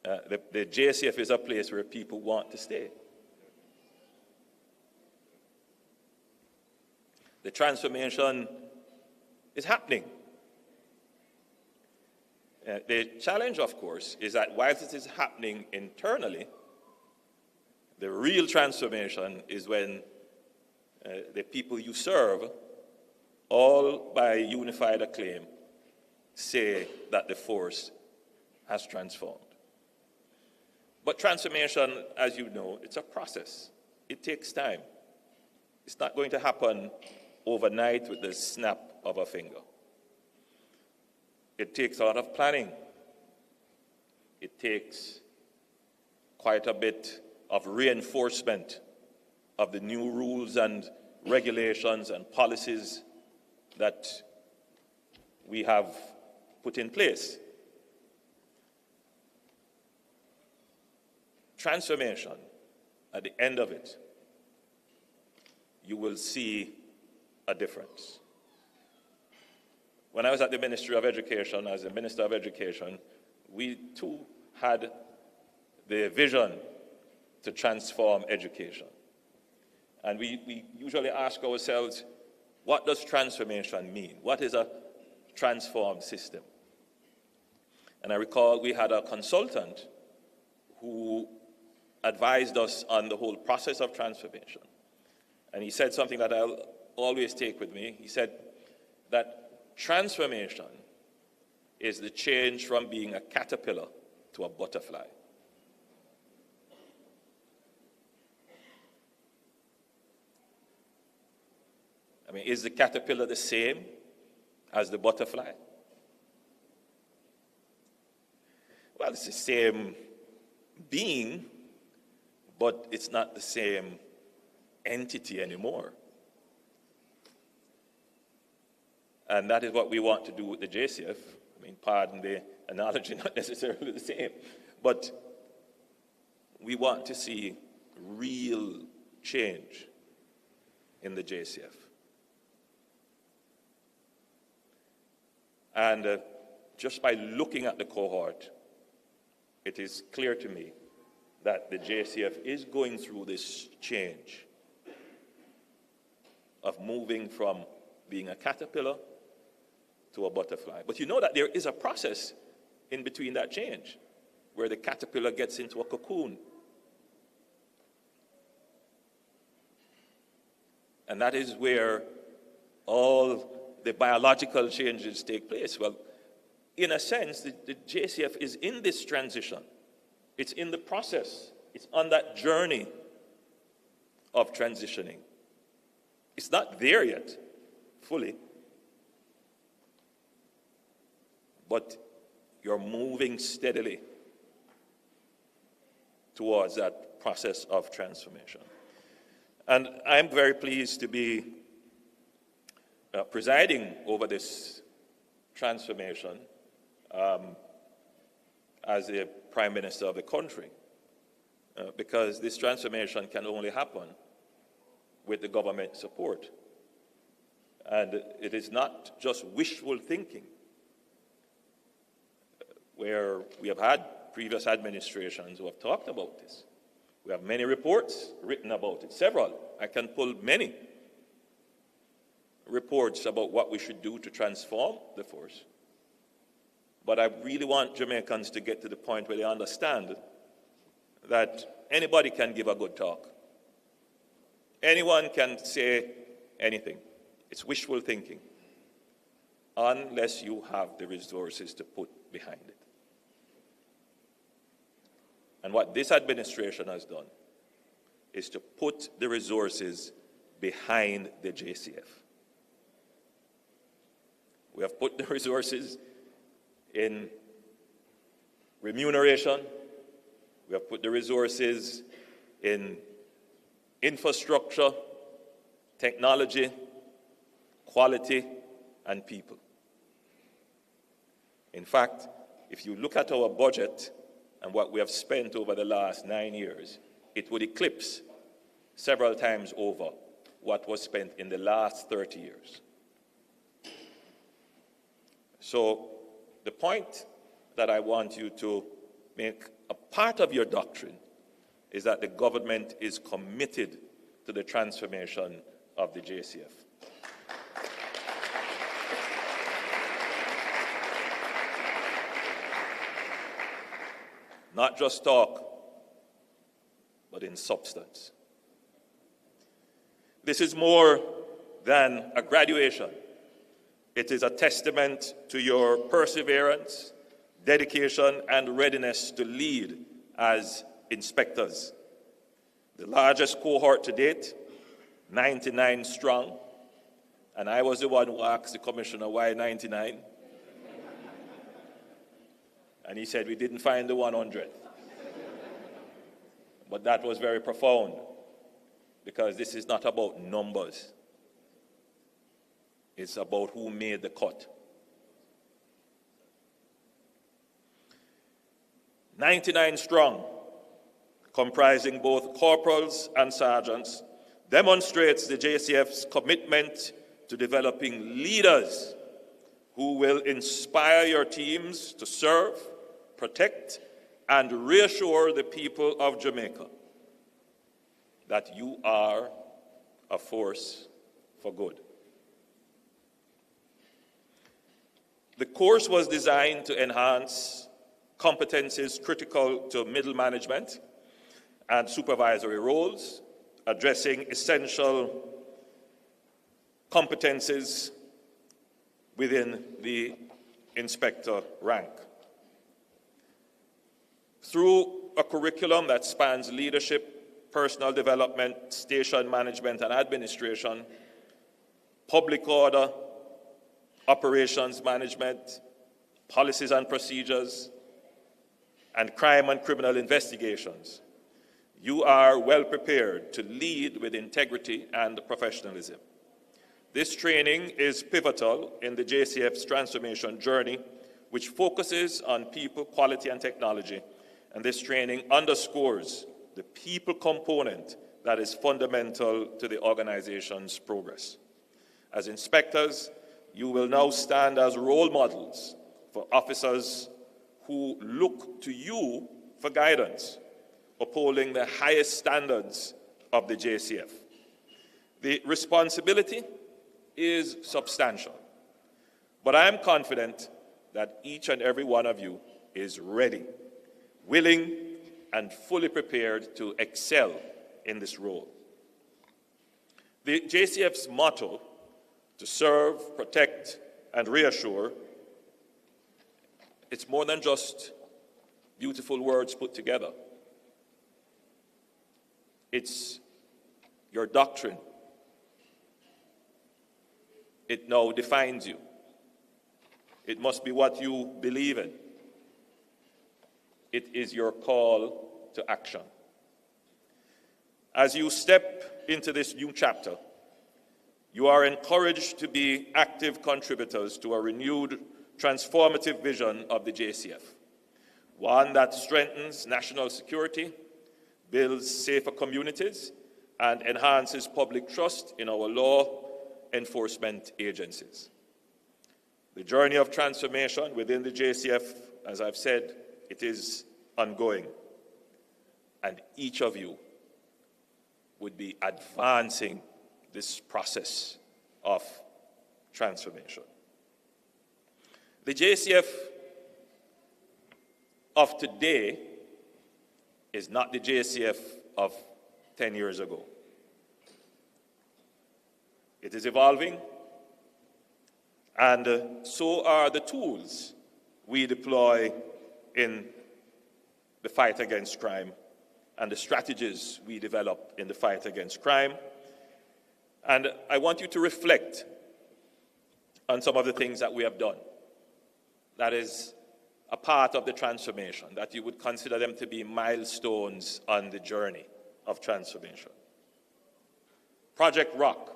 The JCF is a place where people want to stay. The transformation is happening. The challenge, of course, is that whilst it is happening internally, the real transformation is when the people you serve, all by unified acclaim, say that the force has transformed. But transformation, as you know, it's a process. It takes time. It's not going to happen overnight with the snap of a finger. It takes a lot of planning. It takes quite a bit of reinforcement of the new rules and regulations and policies that we have put in place. Transformation, at the end of it, you will see a difference. When I was at the Ministry of Education, as the Minister of Education, we too had the vision to transform education. And we usually ask ourselves, what does transformation mean? What is a transformed system? And I recall we had a consultant who advised us on the whole process of transformation. And he said something that I'll always take with me. He said that transformation is the change from being a caterpillar to a butterfly. I mean, is the caterpillar the same as the butterfly? Well, it's the same being, but it's not the same entity anymore. And that is what we want to do with the JCF. I mean, pardon the analogy, not necessarily the same, but we want to see real change in the JCF. And just by looking at the cohort, it is clear to me that the JCF is going through this change of moving from being a caterpillar to a butterfly. But you know that there is a process in between that change, where the caterpillar gets into a cocoon. And that is where all the biological changes take place. Well, in a sense, the JCF is in this transition. It's in the process. It's on that journey of transitioning. It's not there yet, fully. But you're moving steadily towards that process of transformation. And I'm very pleased to be presiding over this transformation as the Prime Minister of the country, because this transformation can only happen with the government support. And it is not just wishful thinking, where we have had previous administrations who have talked about this. We have many reports written about it, several. I can pull many reports about what we should do to transform the force. But I really want Jamaicans to get to the point where they understand that anybody can give a good talk. Anyone can say anything. It's wishful thinking, unless you have the resources to put behind it. And what this administration has done is to put the resources behind the JCF. We have put the resources in remuneration. We have put the resources in infrastructure, technology, quality, and people. In fact, if you look at our budget and what we have spent over the last 9 years, it would eclipse several times over what was spent in the last 30 years. So the point that I want you to make a part of your doctrine is that the government is committed to the transformation of the JCF. Not just talk, but in substance. This is more than a graduation. It is a testament to your perseverance, dedication, and readiness to lead as inspectors. The largest cohort to date, 99 strong, and I was the one who asked the commissioner why 99. And he said we didn't find the 100th. But that was very profound, because this is not about numbers. It's about who made the cut. 99 strong, comprising both corporals and sergeants, demonstrates the JCF's commitment to developing leaders who will inspire your teams to serve, protect, and reassure the people of Jamaica that you are a force for good. The course was designed to enhance competencies critical to middle management and supervisory roles, addressing essential competencies within the inspector rank. Through a curriculum that spans leadership, personal development, station management and administration, public order, operations management, policies and procedures, and crime and criminal investigations, you are well prepared to lead with integrity and professionalism. This training is pivotal in the JCF's transformation journey, which focuses on people, quality, and technology. And this training underscores the people component that is fundamental to the organization's progress. As inspectors, you will now stand as role models for officers who look to you for guidance, upholding the highest standards of the JCF. The responsibility is substantial, but I am confident that each and every one of you is ready, willing, and fully prepared to excel in this role. The JCF's motto, to serve, protect, and reassure, it's more than just beautiful words put together. It's your doctrine. It now defines you. It must be what you believe in. It is your call to action. As you step into this new chapter, you are encouraged to be active contributors to a renewed, transformative vision of the JCF, one that strengthens national security, builds safer communities, and enhances public trust in our law enforcement agencies. The journey of transformation within the JCF, as I've said, it is ongoing, and each of you would be advancing this process of transformation. The JCF of today is not the JCF of 10 years ago. It is evolving, and so are the tools we deploy in the fight against crime and the strategies we develop in the fight against crime. And I want you to reflect on some of the things that we have done. That is a part of the transformation, that you would consider them to be milestones on the journey of transformation. Project Rock,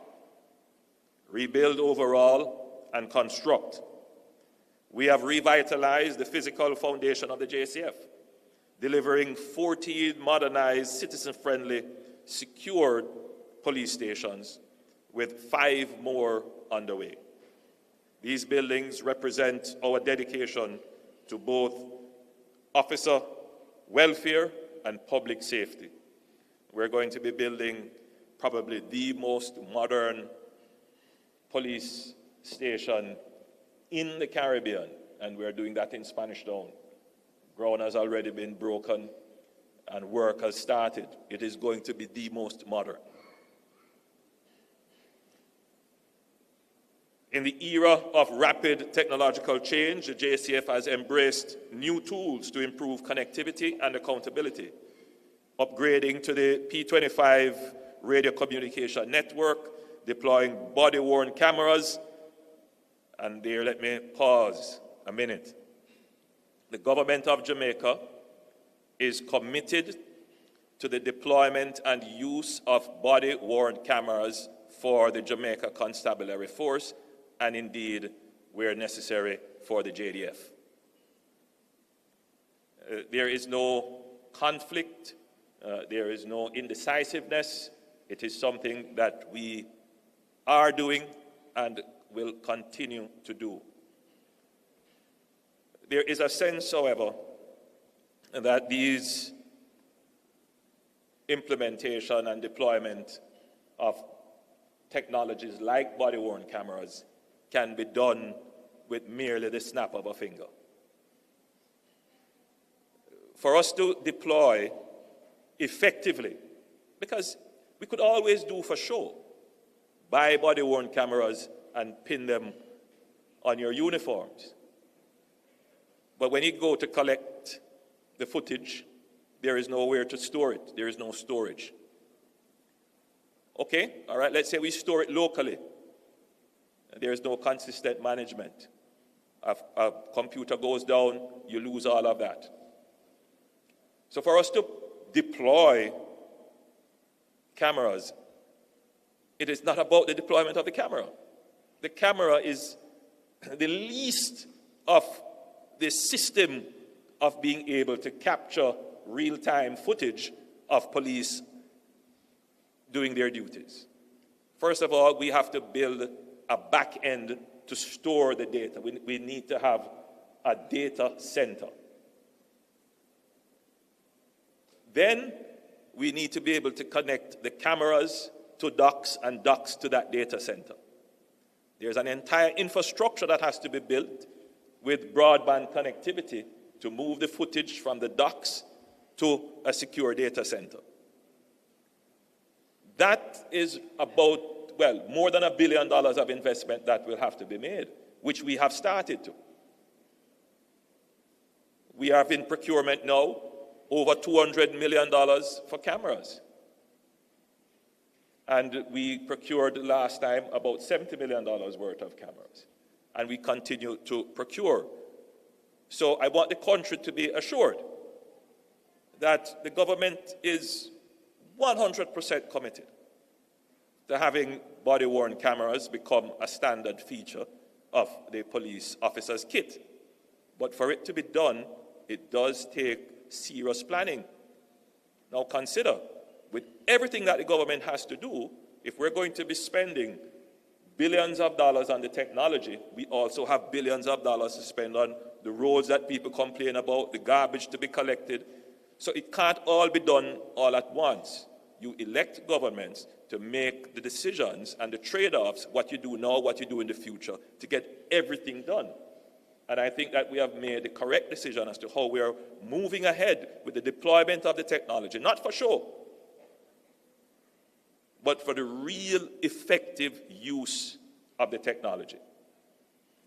rebuild overall and construct. We have revitalized the physical foundation of the JCF, delivering 14 modernized, citizen-friendly, secured police stations, with 5 more underway. These buildings represent our dedication to both officer welfare and public safety. We're going to be building probably the most modern police station in the Caribbean, and we're doing that in Spanish Town. Ground has already been broken and work has started. It is going to be the most modern. In the era of rapid technological change, the JCF has embraced new tools to improve connectivity and accountability, upgrading to the P25 radio communication network, deploying body-worn cameras. And there, let me pause a minute. The government of Jamaica is committed to the deployment and use of body-worn cameras for the Jamaica Constabulary Force, and indeed, where necessary, for the JDF. There is no conflict, there is no indecisiveness. It is something that we are doing and will continue to do. There is a sense, however, that these implementation and deployment of technologies like body-worn cameras can be done with merely the snap of a finger. For us to deploy effectively, because we could always do for show, buy body-worn cameras and pin them on your uniforms. But when you go to collect the footage, there is nowhere to store it. There is no storage. Okay, all right, let's say we store it locally. There is no consistent management. A computer goes down, you lose all of that. So for us to deploy cameras, it is not about the deployment of the camera. The camera is the least of the system of being able to capture real-time footage of police doing their duties. First of all, we have to build a back end to store the data. We need to have a data center. Then we need to be able to connect the cameras to docks and docks to that data center. There's an entire infrastructure that has to be built with broadband connectivity to move the footage from the docks to a secure data center. That is about well, more than $1 billion of investment that will have to be made, which we have started to. We have in procurement now over $200 million for cameras. And we procured last time about $70 million worth of cameras. And we continue to procure. So I want the country to be assured that the government is 100% committed to having body-worn cameras become a standard feature of the police officer's kit. But for it to be done, it does take serious planning. Now consider, with everything that the government has to do, if we're going to be spending billions of dollars on the technology, we also have billions of dollars to spend on the roads that people complain about, the garbage to be collected. So it can't all be done all at once. You elect governments to make the decisions and the trade-offs, what you do now, what you do in the future, to get everything done. And I think that we have made the correct decision as to how we are moving ahead with the deployment of the technology, not for show, but for the real effective use of the technology.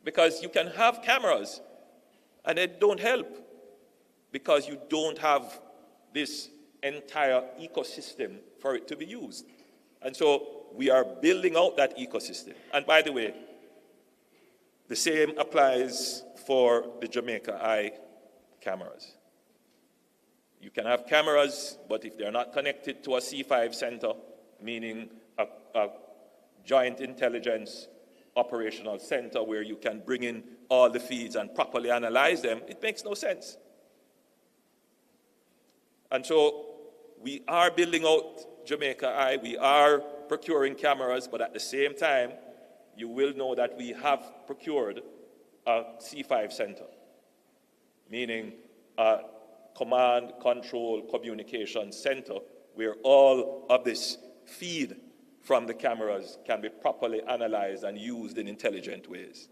Because you can have cameras and they don't help because you don't have this entire ecosystem for it to be used. And so we are building out that ecosystem. And by the way, the same applies for the Jamaica Eye cameras. You can have cameras, but if they're not connected to a C5 center, meaning a joint intelligence operational center where you can bring in all the feeds and properly analyze them, it makes no sense. And so we are building out Jamaica Eye, we are procuring cameras, but at the same time, you will know that we have procured a C5 center, meaning a command, control, communication center where all of this feed from the cameras can be properly analyzed and used in intelligent ways.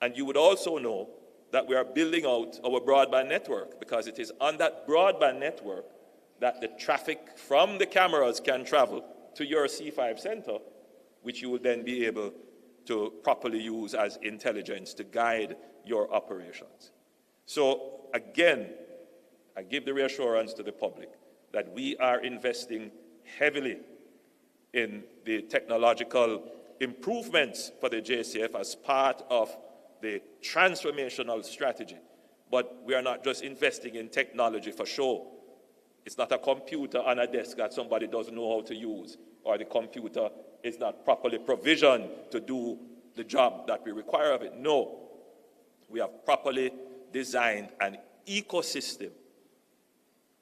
And you would also know that we are building out our broadband network because it is on that broadband network that the traffic from the cameras can travel to your C5 center, which you will then be able to properly use as intelligence to guide your operations. So again, I give the reassurance to the public that we are investing heavily in the technological improvements for the JCF as part of the transformational strategy. But we are not just investing in technology for show. It's not a computer on a desk that somebody doesn't know how to use, or the computer is not properly provisioned to do the job that we require of it. No, we have properly designed an ecosystem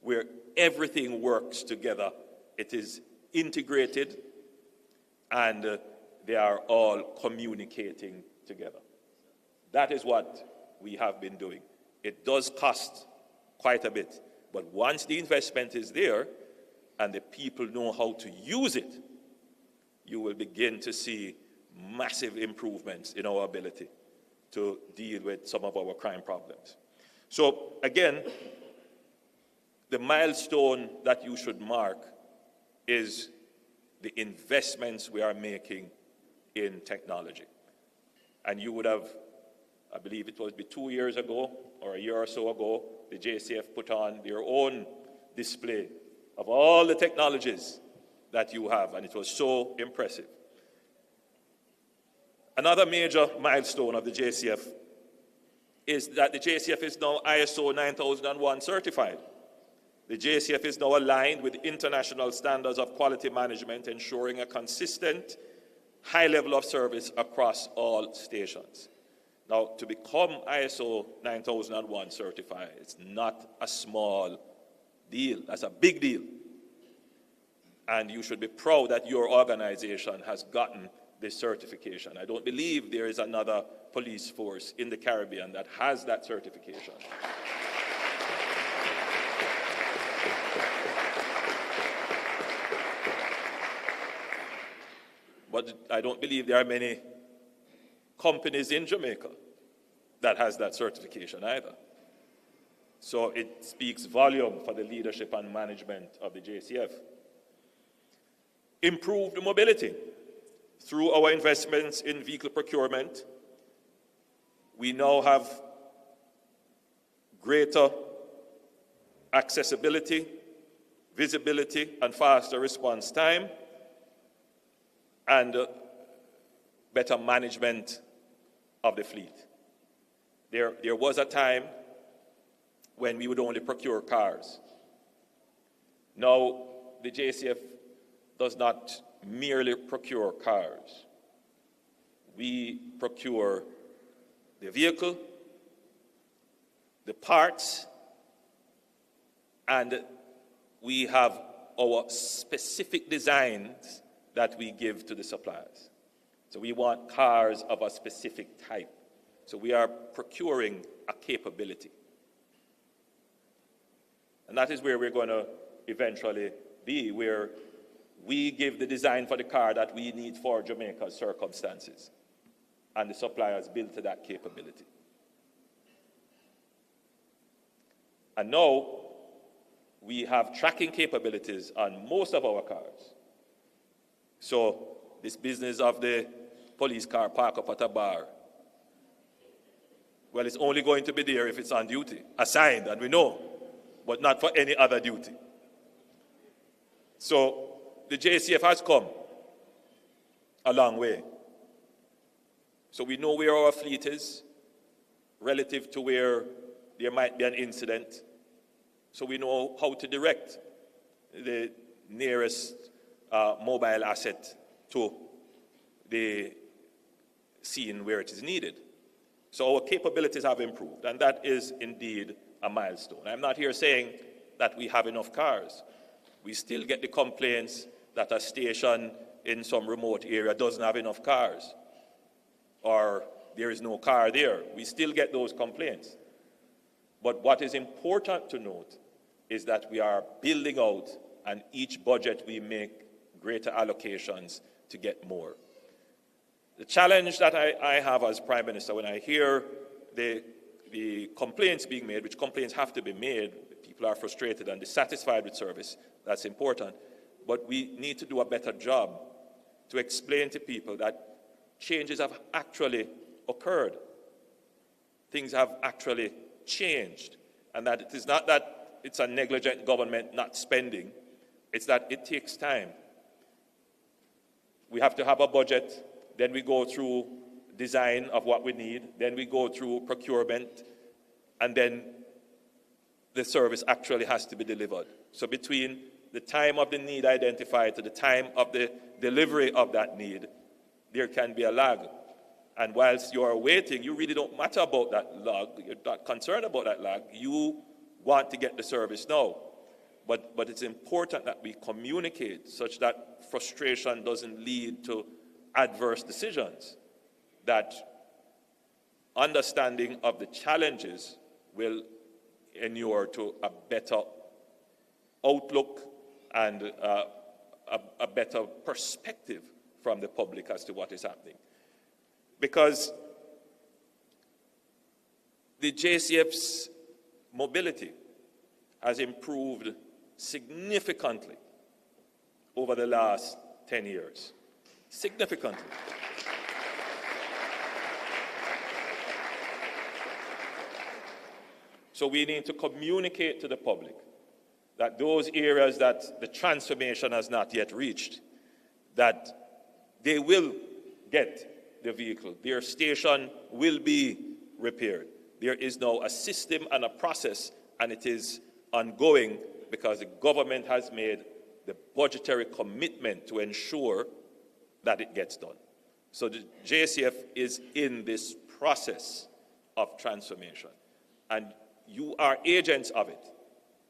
where everything works together. It is integrated and they are all communicating together. That is what we have been doing. It does cost quite a bit, but once the investment is there and the people know how to use it, you will begin to see massive improvements in our ability to deal with some of our crime problems. So again, the milestone that you should mark is the investments we are making in technology. And you would have, I believe it was 2 years ago or a year or so ago, the JCF put on their own display of all the technologies that you have, and it was so impressive. Another major milestone of the JCF is that the JCF is now ISO 9001 certified. The JCF is now aligned with international standards of quality management, ensuring a consistent, high level of service across all stations. Now, to become ISO 9001 certified, it's not a small deal. That's a big deal. And you should be proud that your organization has gotten this certification. I don't believe there is another police force in the Caribbean that has that certification. But I don't believe there are many companies in Jamaica that has that certification either. So it speaks volume for the leadership and management of the JCF. Improved mobility. Through our investments in vehicle procurement, we now have greater accessibility, visibility, and faster response time, and better management of the fleet. There was a time when we would only procure cars. Now, the JCF does not merely procure cars. We procure the vehicle, the parts, and we have our specific designs that we give to the suppliers. So we want cars of a specific type. So we are procuring a capability. And that is where we're going to eventually be, where we give the design for the car that we need for Jamaica's circumstances, and the suppliers build to that capability. And now, we have tracking capabilities on most of our cars. So, this business of the police car park up at a bar, well, it's only going to be there if it's on duty, assigned, and we know, but not for any other duty. So, the JCF has come a long way. So we know where our fleet is relative to where there might be an incident. So we know how to direct the nearest mobile asset to the scene where it is needed. So our capabilities have improved, and that is indeed a milestone. I'm not here saying that we have enough cars. We still get the complaints that a station in some remote area doesn't have enough cars, or there is no car there. We still get those complaints. But what is important to note is that we are building out, and each budget we make greater allocations to get more. The challenge that I have as Prime Minister when I hear the complaints being made, which complaints have to be made, people are frustrated and dissatisfied with service, that's important. But we need to do a better job to explain to people that changes have actually occurred. Things have actually changed. And that it is not that it's a negligent government not spending, it's that it takes time. We have to have a budget, then we go through design of what we need, then we go through procurement, and then the service actually has to be delivered. So between the time of the need identified to the time of the delivery of that need, there can be a lag. And whilst you are waiting, you really don't matter about that lag. You're not concerned about that lag. You want to get the service now. But it's important that we communicate such that frustration doesn't lead to adverse decisions, that understanding of the challenges will inure to a better outlook and a better perspective from the public as to what is happening. Because the JCF's mobility has improved significantly over the last 10 years. Significantly. So we need to communicate to the public that those areas that the transformation has not yet reached, that they will get the vehicle. Their station will be repaired. There is now a system and a process, and it is ongoing because the government has made the budgetary commitment to ensure that it gets done. So the JCF is in this process of transformation, and you are agents of it.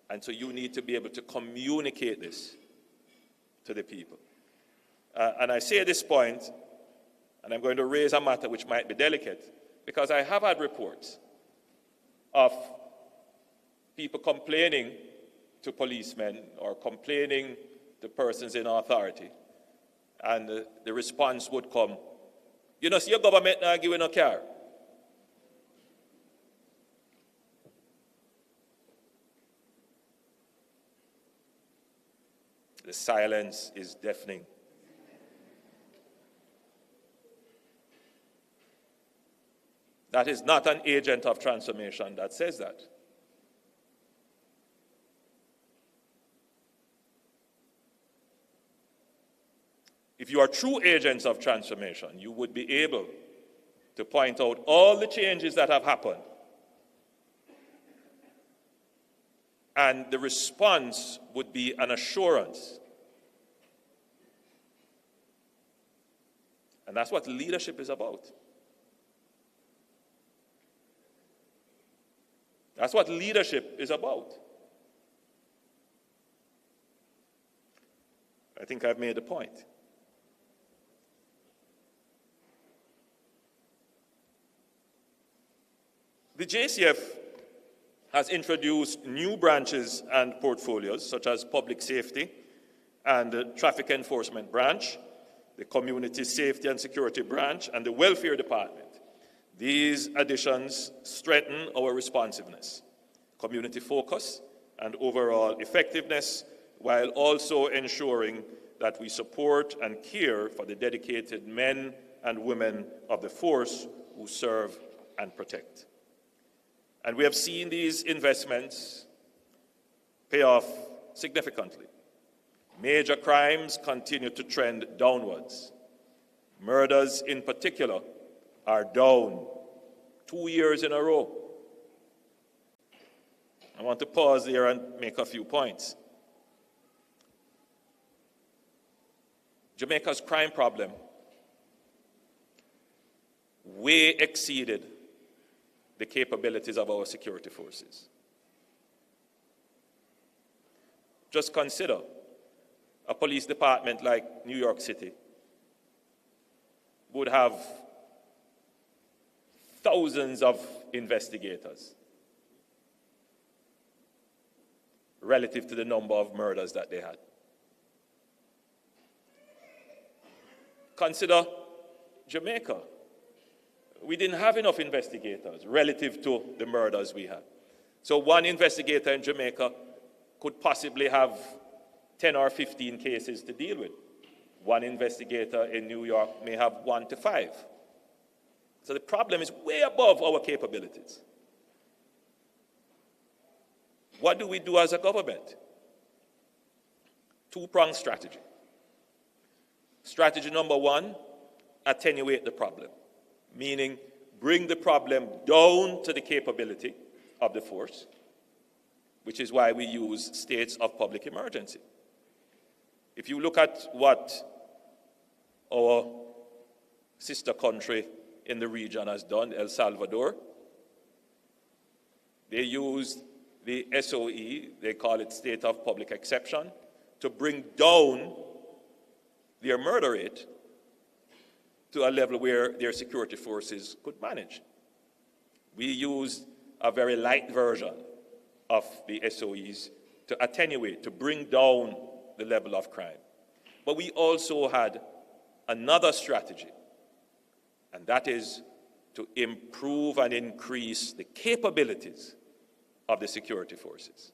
And so you need to be able to communicate this to the people. And I say at this point, and I'm going to raise a matter which might be delicate, because I have had reports of people complaining to policemen or complaining to persons in authority. And the response would come, you know, see your government not giving a car. The silence is deafening. That is not an agent of transformation that says that. If you are true agents of transformation, you would be able to point out all the changes that have happened. And the response would be an assurance. And that's what leadership is about. That's what leadership is about. I think I've made a point. The JCF has introduced new branches and portfolios, such as public safety and the traffic enforcement branch, the community safety and security branch, and the welfare department. These additions strengthen our responsiveness, community focus, and overall effectiveness, while also ensuring that we support and care for the dedicated men and women of the force who serve and protect. And we have seen these investments pay off significantly. Major crimes continue to trend downwards. Murders in particular are down 2 years in a row. I want to pause there and make a few points. Jamaica's crime problem way exceeded the capabilities of our security forces. Just consider a police department like New York City would have thousands of investigators relative to the number of murders that they had. Consider Jamaica. We didn't have enough investigators relative to the murders we had. So one investigator in Jamaica could possibly have 10 or 15 cases to deal with. One investigator in New York may have 1 to 5. So the problem is way above our capabilities. What do we do as a government? Two-pronged strategy. Strategy number one, attenuate the problem, meaning bring the problem down to the capability of the force, which is why we use states of public emergency. If you look at what our sister country in the region has done, El Salvador, they used the SOE, they call it state of public exception, to bring down their murder rate to a level where their security forces could manage. We used a very light version of the SOEs to attenuate, to bring down the level of crime. But we also had another strategy, and that is to improve and increase the capabilities of the security forces.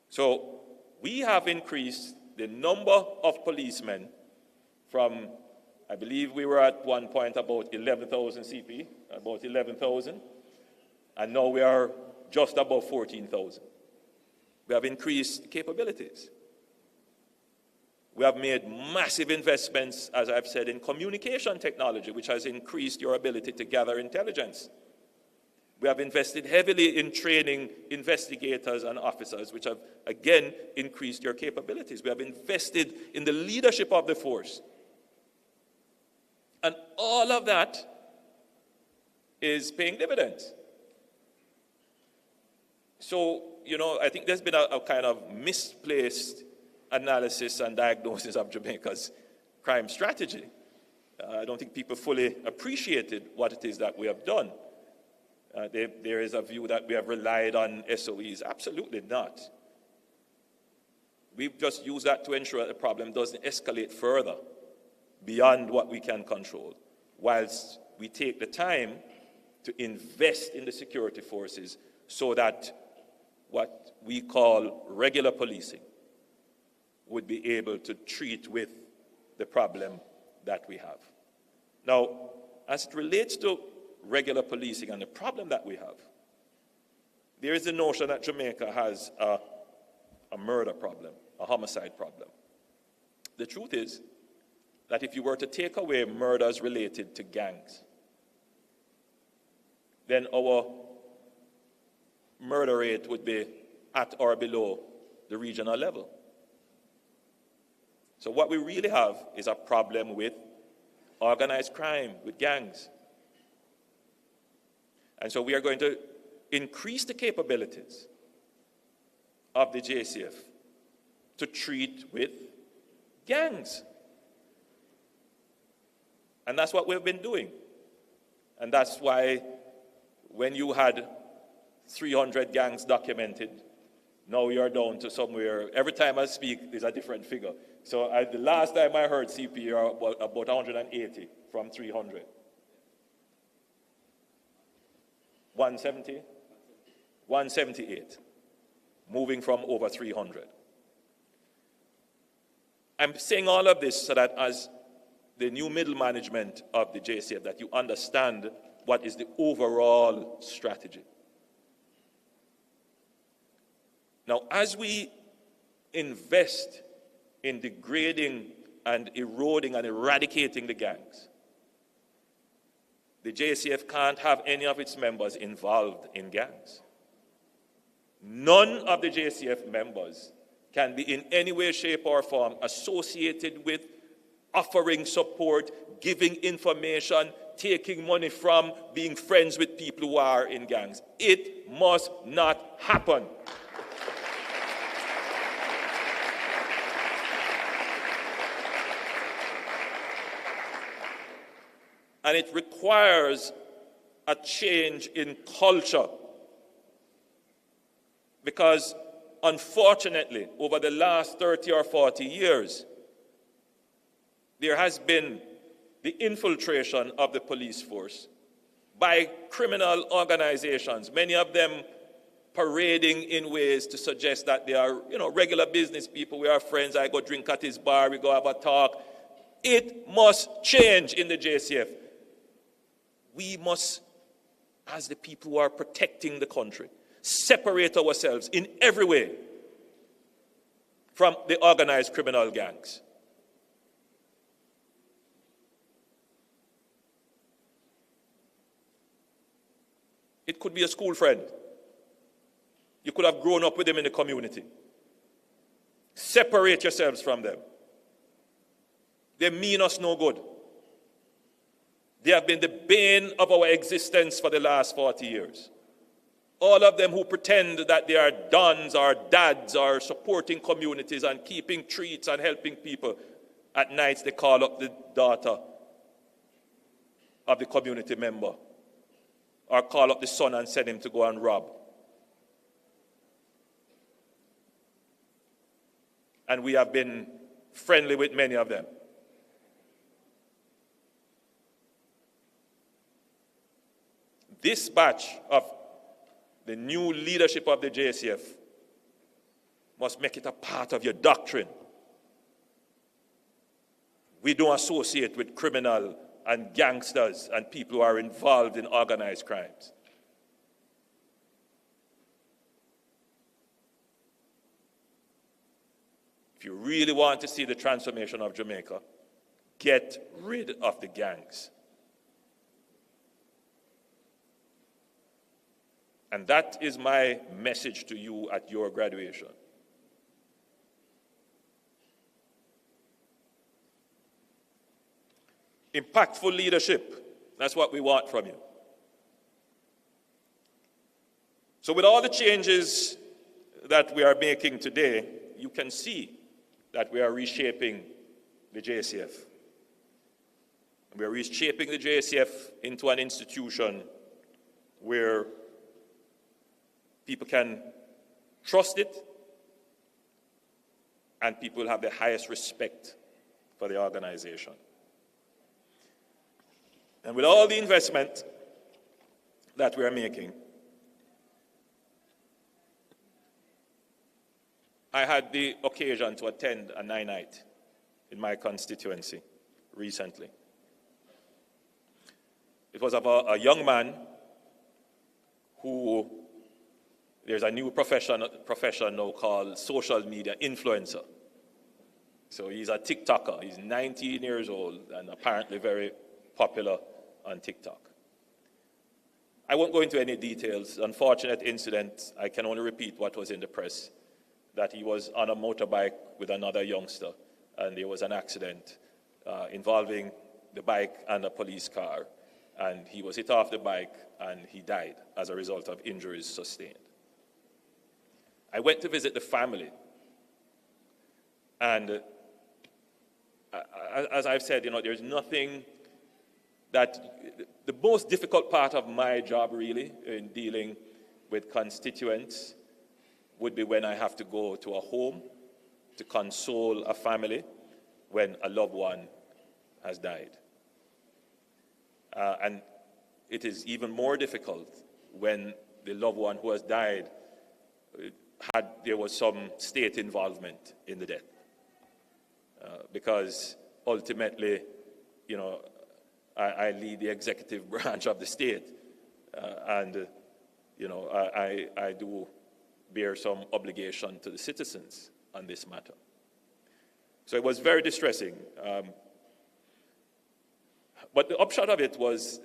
So we have increased the number of policemen from, I believe we were at one point about 11,000 CP, about 11,000, and now we are just above 14,000. We have increased capabilities. We have made massive investments, as I've said, in communication technology, which has increased your ability to gather intelligence. We have invested heavily in training investigators and officers, which have, again, increased your capabilities. We have invested in the leadership of the force. And all of that is paying dividends. So, I think there's been a kind of misplaced analysis and diagnosis of Jamaica's crime strategy. I don't think people fully appreciated what it is that we have done. There is a view that we have relied on SOEs. Absolutely not. We've just used that to ensure that the problem doesn't escalate further beyond what we can control, whilst we take the time to invest in the security forces so that what we call regular policing would be able to treat with the problem that we have. Now, as it relates to regular policing and the problem that we have. There is the notion that Jamaica has a murder problem, a homicide problem. The truth is that if you were to take away murders related to gangs, then our murder rate would be at or below the regional level. So what we really have is a problem with organized crime, with gangs. And so we are going to increase the capabilities of the JCF to treat with gangs. And that's what we've been doing. And that's why when you had 300 gangs documented, now you're down to somewhere, every time I speak, there's a different figure. So the last time I heard CP, you're about 180 from 300. 170? 178, moving from over 300. I'm saying all of this so that as the new middle management of the JCF, that you understand what is the overall strategy. Now, as we invest in degrading and eroding and eradicating the gangs, the JCF can't have any of its members involved in gangs. None of the JCF members can be in any way, shape, or form associated with offering support, giving information, taking money from, being friends with people who are in gangs. It must not happen. And it requires a change in culture. Because, unfortunately, over the last 30 or 40 years, there has been the infiltration of the police force by criminal organizations, many of them parading in ways to suggest that they are, regular business people. We are friends. I go drink at his bar. We go have a talk. It must change in the JCF. We must, as the people who are protecting the country, separate ourselves in every way from the organized criminal gangs. It could be a school friend. You could have grown up with them in the community. Separate yourselves from them. They mean us no good. They have been the bane of our existence for the last 40 years. All of them who pretend that they are dons or dads or supporting communities and keeping treats and helping people, at nights they call up the daughter of the community member or call up the son and send him to go and rob. And we have been friendly with many of them. This batch of the new leadership of the JCF must make it a part of your doctrine. We don't associate with criminal and gangsters and people who are involved in organized crimes. If you really want to see the transformation of Jamaica, get rid of the gangs. And that is my message to you at your graduation. Impactful leadership, that's what we want from you. So with all the changes that we are making today, you can see that we are reshaping the JCF. We are reshaping the JCF into an institution where people can trust it, and people will have the highest respect for the organization. And with all the investment that we are making, I had the occasion to attend a night in my constituency recently. It was of a young man who, there's a new profession now called social media influencer. So he's a TikToker. He's 19 years old and apparently very popular on TikTok. I won't go into any details. Unfortunate incident, I can only repeat what was in the press, that he was on a motorbike with another youngster, and there was an accident involving the bike and a police car, and he was hit off the bike and he died as a result of injuries sustained. I went to visit the family, and as I've said, there's nothing that, the most difficult part of my job really in dealing with constituents would be when I have to go to a home to console a family when a loved one has died. And it is even more difficult when the loved one who has died there was some state involvement in the death. Because ultimately, I lead the executive branch of the state, and I do bear some obligation to the citizens on this matter. So it was very distressing. But the upshot of it was,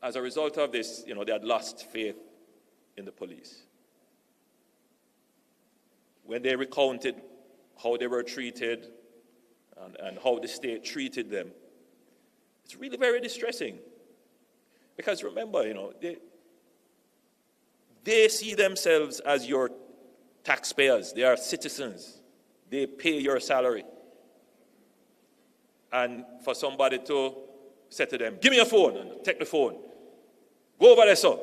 as a result of this, they had lost faith in the police. When they recounted how they were treated and how the state treated them, it's really very distressing. Because remember, they see themselves as your taxpayers. They are citizens. They pay your salary. And for somebody to say to them, give me your phone, and take the phone. Go over there, sir.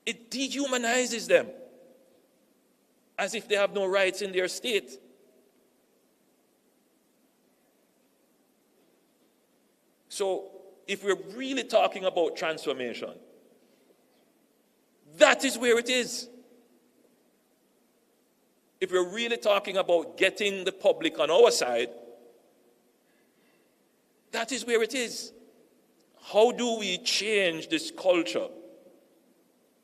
It dehumanizes them, as if they have no rights in their state. So, if we're really talking about transformation, that is where it is. If we're really talking about getting the public on our side, that is where it is. How do we change this culture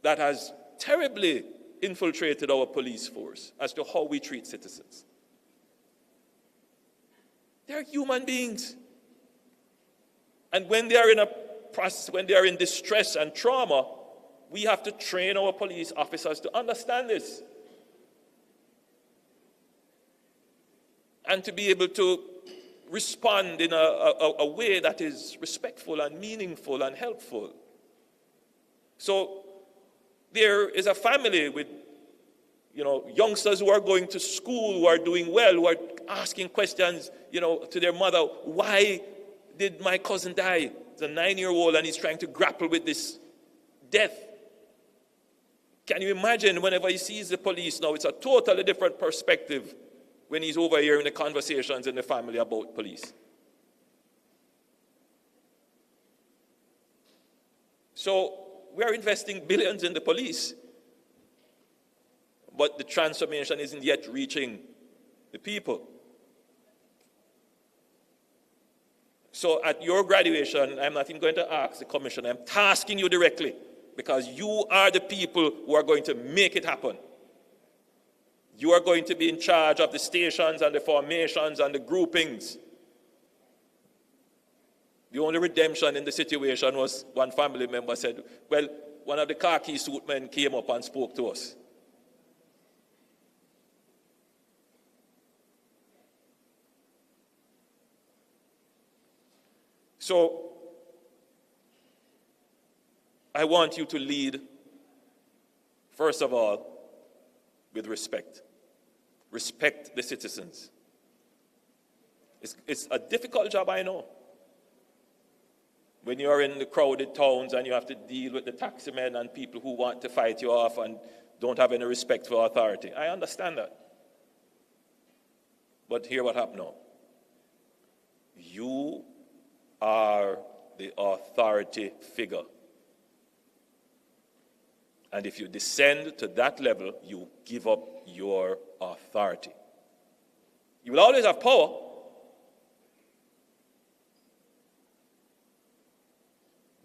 that has terribly infiltrated our police force as to how we treat citizens? They're human beings. And when they are in a process, when they are in distress and trauma, we have to train our police officers to understand this. And to be able to respond in a way that is respectful and meaningful and helpful. So there is a family with youngsters who are going to school, who are doing well, who are asking questions to their mother, why did my cousin die? He's a 9-year-old and he's trying to grapple with this death. Can you imagine whenever he sees the police now, it's a totally different perspective when he's over here in the conversations in the family about police. So we are investing billions in the police, but the transformation isn't yet reaching the people. So at your graduation, I'm not even going to ask the commission, I'm tasking you directly, because you are the people who are going to make it happen. You are going to be in charge of the stations and the formations and the groupings. The only redemption in the situation was one family member said, well, one of the khaki suit men came up and spoke to us. So, I want you to lead, first of all, with respect. Respect the citizens. It's a difficult job, I know. When you're in the crowded towns and you have to deal with the taxi men and people who want to fight you off and don't have any respect for authority. I understand that. But hear what happened now. You are the authority figure. And if you descend to that level, you give up your authority. You will always have power,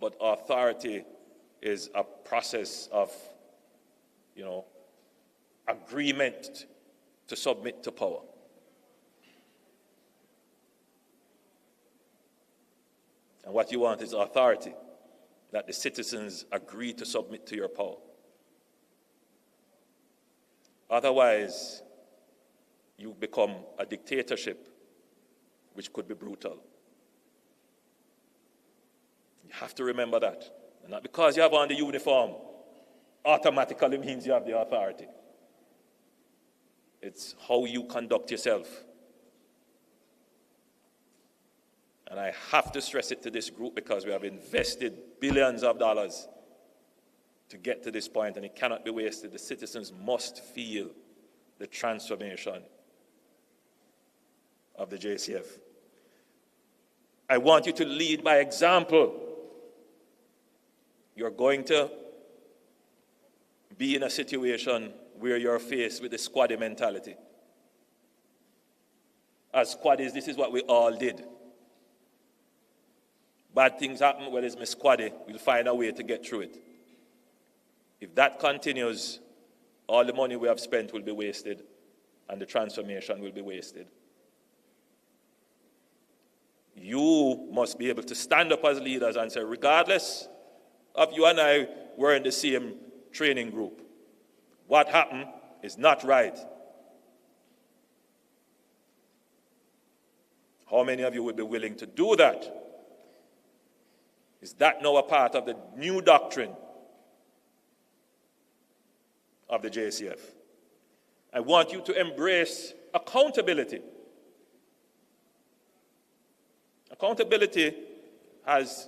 but authority is a process of, agreement to submit to power. And what you want is authority, that the citizens agree to submit to your power. Otherwise, you become a dictatorship, which could be brutal. You have to remember that. And not because you have on the uniform, automatically means you have the authority. It's how you conduct yourself. And I have to stress it to this group because we have invested billions of dollars to get to this point, and it cannot be wasted. The citizens must feel the transformation of the JCF. I want you to lead by example. You're going to be in a situation where you're faced with the squaddy mentality. As squaddies, this is what we all did. Bad things happen, well, it's my squaddy. We'll find a way to get through it. If that continues, all the money we have spent will be wasted, and the transformation will be wasted. You must be able to stand up as leaders and say, regardless of you and I were in the same training group, what happened is not right. How many of you would be willing to do that? Is that now a part of the new doctrine of the JCF? I want you to embrace accountability. Accountability has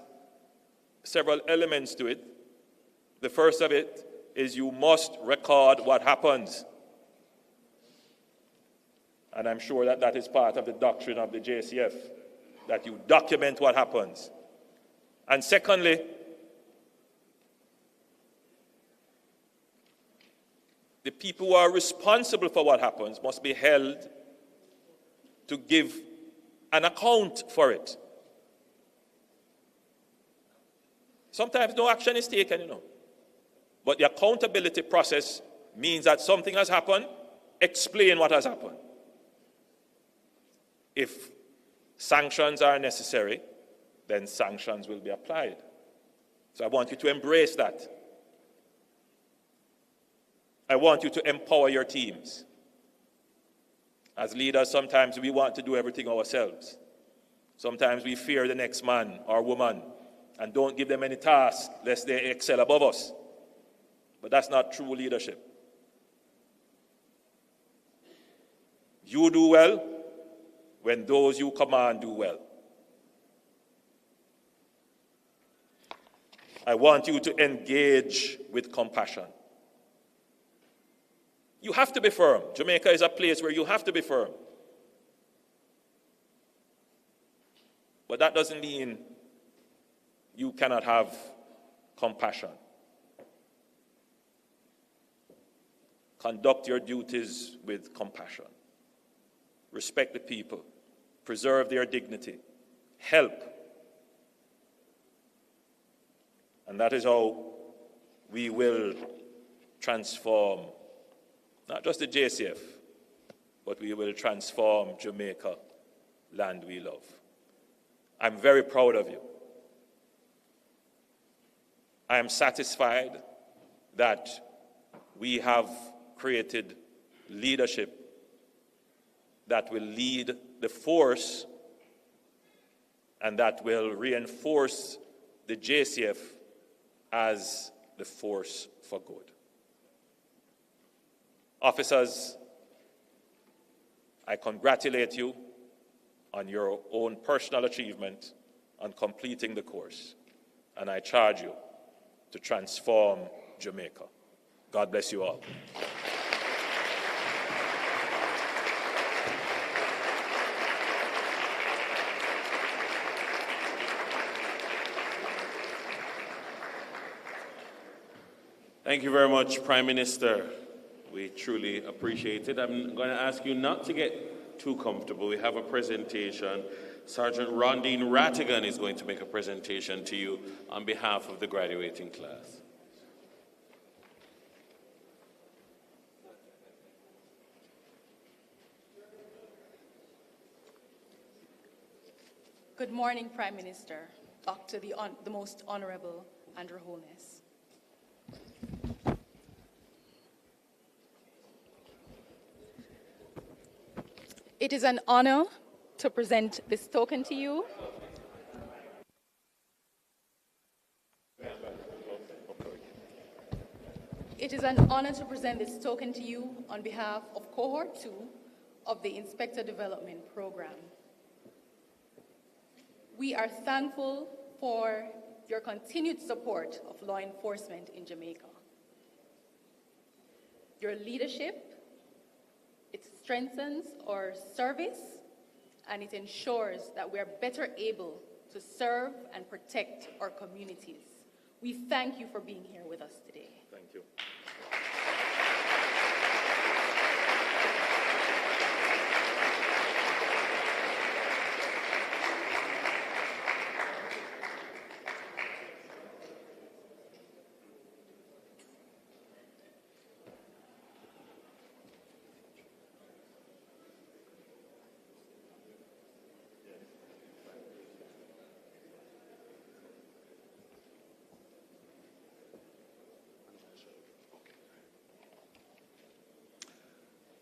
several elements to it. The first of it is you must record what happens. And I'm sure that that is part of the doctrine of the JCF, that you document what happens. And secondly, the people who are responsible for what happens must be held to give an account for it. Sometimes no action is taken, But the accountability process means that something has happened, explain what has happened. If sanctions are necessary, then sanctions will be applied. So I want you to embrace that. I want you to empower your teams. As leaders, sometimes we want to do everything ourselves. Sometimes we fear the next man or woman and don't give them any tasks lest they excel above us. But that's not true leadership. You do well when those you command do well. I want you to engage with compassion. You have to be firm. Jamaica is a place where you have to be firm. But that doesn't mean you cannot have compassion. Conduct your duties with compassion. Respect the people. Preserve their dignity. Help. And that is how we will transform not just the JCF, but we will transform Jamaica, land we love. I'm very proud of you. I am satisfied that we have created leadership that will lead the force and that will reinforce the JCF as the force for good. Officers, I congratulate you on your own personal achievement on completing the course, and I charge you to transform Jamaica. God bless you all. Thank you very much, Prime Minister. We truly appreciate it. I'm going to ask you not to get too comfortable. We have a presentation Sergeant Rondine Rattigan is going to make a presentation to you on behalf of the graduating class. Good morning, Prime Minister, Dr. the Most Honorable Andrew Holness. It is an honor to present this token to you. It is an honor to present this token to you on behalf of Cohort 2 of the Inspector Development Program. We are thankful for your continued support of law enforcement in Jamaica. Your leadership, it strengthens our service and it ensures that we are better able to serve and protect our communities. We thank you for being here with us today. Thank you.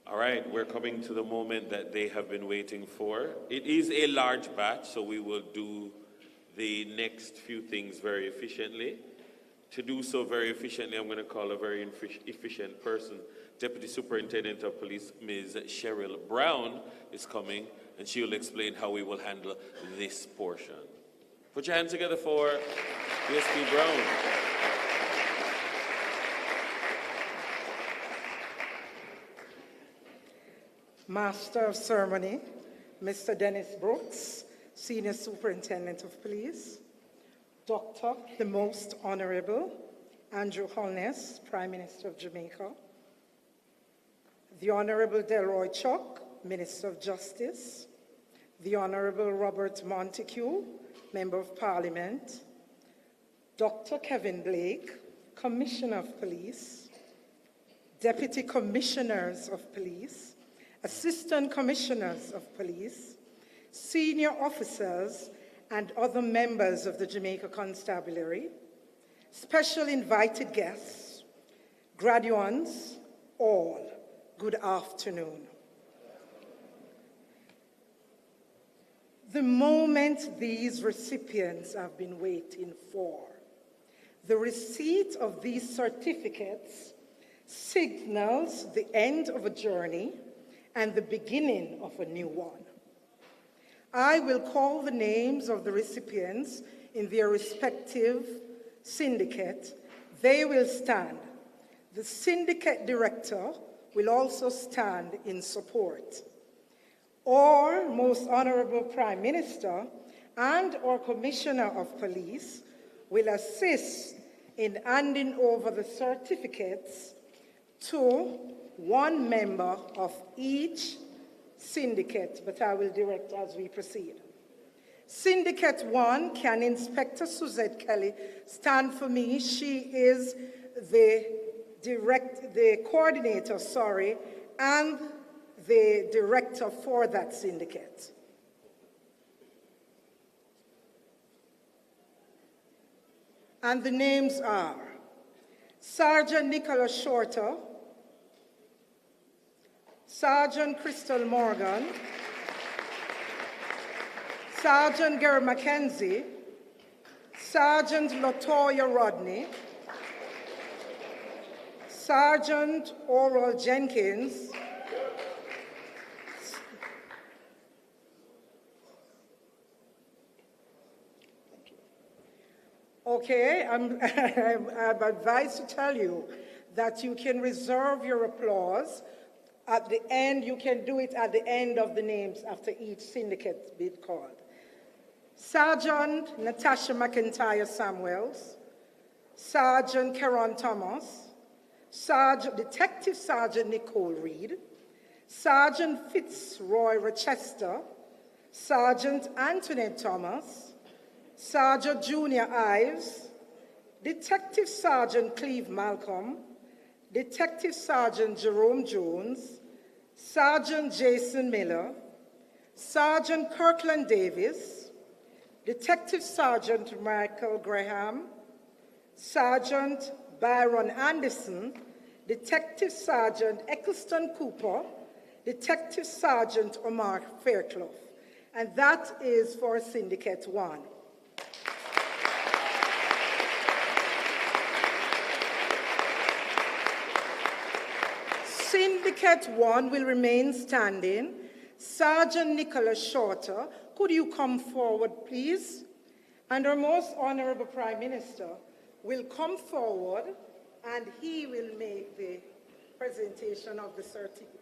All right, we're coming to the moment that they have been waiting for. It is a large batch, so we will do the next few things very efficiently. To do so very efficiently, I'm going to call a very efficient person. Deputy Superintendent of Police, Ms. Cheryl Brown, is coming, and she will explain how we will handle this portion. Put your hands together for DSP Brown. Master of Ceremony, Mr. Dennis Brooks, Senior Superintendent of Police, Dr. the Most Honorable Andrew Holness, Prime Minister of Jamaica, the Honorable Delroy Chuck, Minister of Justice, the Honorable Robert Montague, Member of Parliament, Dr. Kevin Blake, Commissioner of Police, Deputy Commissioners of Police, Assistant Commissioners of Police, senior officers, and other members of the Jamaica Constabulary, special invited guests, graduates, all, good afternoon. The moment these recipients have been waiting for, the receipt of these certificates signals the end of a journey and the beginning of a new one. I will call the names of the recipients in their respective syndicate. They will stand. The syndicate director will also stand in support. Our Most Honorable Prime Minister and our Commissioner of Police will assist in handing over the certificates to one member of each syndicate, but I will direct as we proceed. Syndicate 1, can Inspector Suzette Kelly stand for me? She is the coordinator, and the director for that syndicate. And the names are Sergeant Nicholas Shorter, Sergeant Crystal Morgan, Sergeant Gary Mackenzie, Sergeant Latoya Rodney, Sergeant Oral Jenkins, okay, I'm advised to tell you that you can reserve your applause. At the end, you can do it at the end of the names after each syndicate been called. Sergeant Natasha McIntyre Samuels, Sergeant Keron Thomas, Detective Sergeant Nicole Reed, Sergeant Fitzroy Rochester, Sergeant Antoinette Thomas, Sergeant Junior Ives, Detective Sergeant Cleve Malcolm, Detective Sergeant Jerome Jones, Sergeant Jason Miller, Sergeant Kirkland Davis, Detective Sergeant Michael Graham, Sergeant Byron Anderson, Detective Sergeant Eccleston Cooper, Detective Sergeant Omar Fairclough. And that is for Syndicate 1. Syndicate 1 will remain standing. Sergeant Nicholas Shorter, could you come forward, please? And our most honorable Prime Minister will come forward and he will make the presentation of the certificates.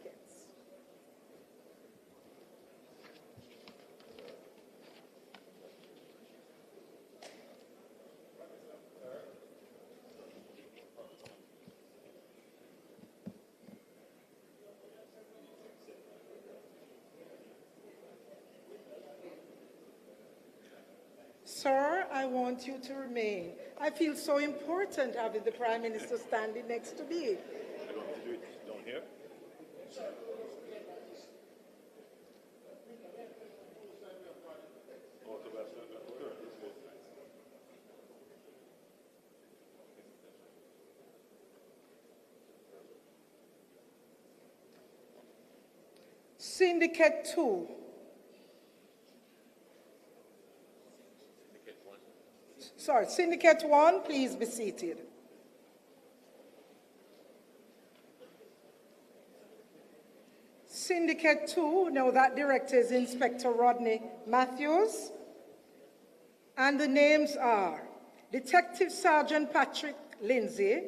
Sir, I want you to remain. I feel so important having the Prime Minister standing next to me. I don't have to do it down here. Syndicate 2. Sorry, Syndicate 1, please be seated. Syndicate 2, now that director is Inspector Rodney Matthews. And the names are Detective Sergeant Patrick Lindsay,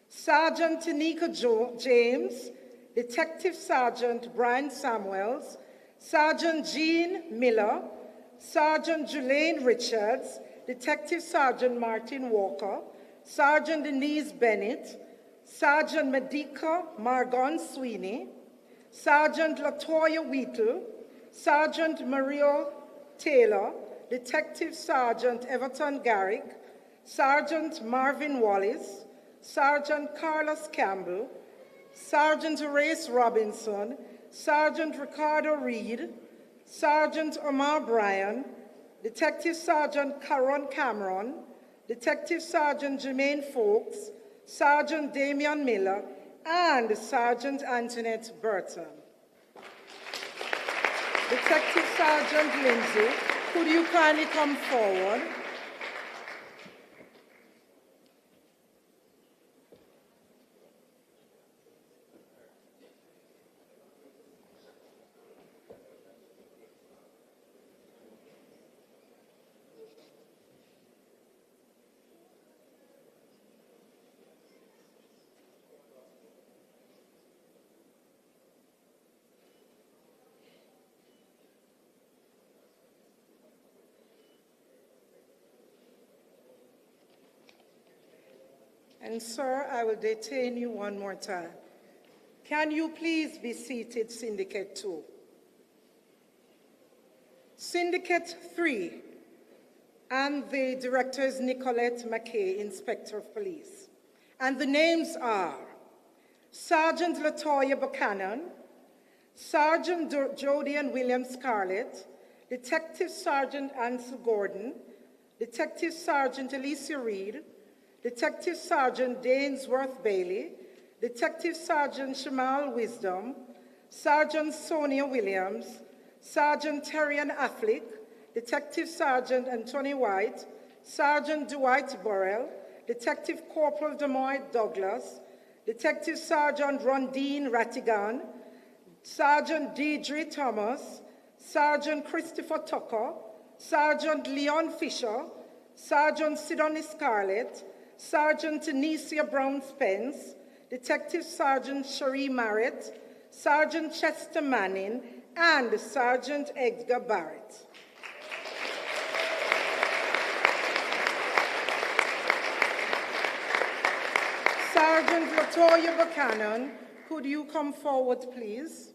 Sergeant Tanika James, Detective Sergeant Brian Samuels, Sergeant Jean Miller, Sergeant Julaine Richards, Detective Sergeant Martin Walker, Sergeant Denise Bennett, Sergeant Medica Margon Sweeney, Sergeant Latoya Wheatle, Sergeant Mario Taylor, Detective Sergeant Everton Garrick, Sergeant Marvin Wallace, Sergeant Carlos Campbell, Sergeant Horace Robinson, Sergeant Ricardo Reed, Sergeant Omar Bryan, Detective Sergeant Caron Cameron, Detective Sergeant Jermaine Folks, Sergeant Damian Miller, and Sergeant Antoinette Burton. Detective Sergeant Lindsay, could you kindly come forward? And sir, I will detain you one more time. Can you please be seated, Syndicate 2? Syndicate 3, and the director is Nicolette McKay, Inspector of Police. And the names are Sergeant Latoya Buchanan, Sergeant Jody and William Scarlett, Detective Sergeant Ansel Gordon, Detective Sergeant Alicia Reed, Detective Sergeant Dainsworth Bailey, Detective Sergeant Shamal Wisdom, Sergeant Sonia Williams, Sergeant Terrian Affleck, Detective Sergeant Anthony White, Sergeant Dwight Burrell, Detective Corporal Demoy Douglas, Detective Sergeant Rondine Rattigan, Sergeant Deidre Thomas, Sergeant Christopher Tucker, Sergeant Leon Fisher, Sergeant Sidonie Scarlett, Sergeant Tanisha Brown Spence, Detective Sergeant Cherie Marrett, Sergeant Chester Manning, and Sergeant Edgar Barrett. Sergeant Latoya Buchanan, could you come forward, please?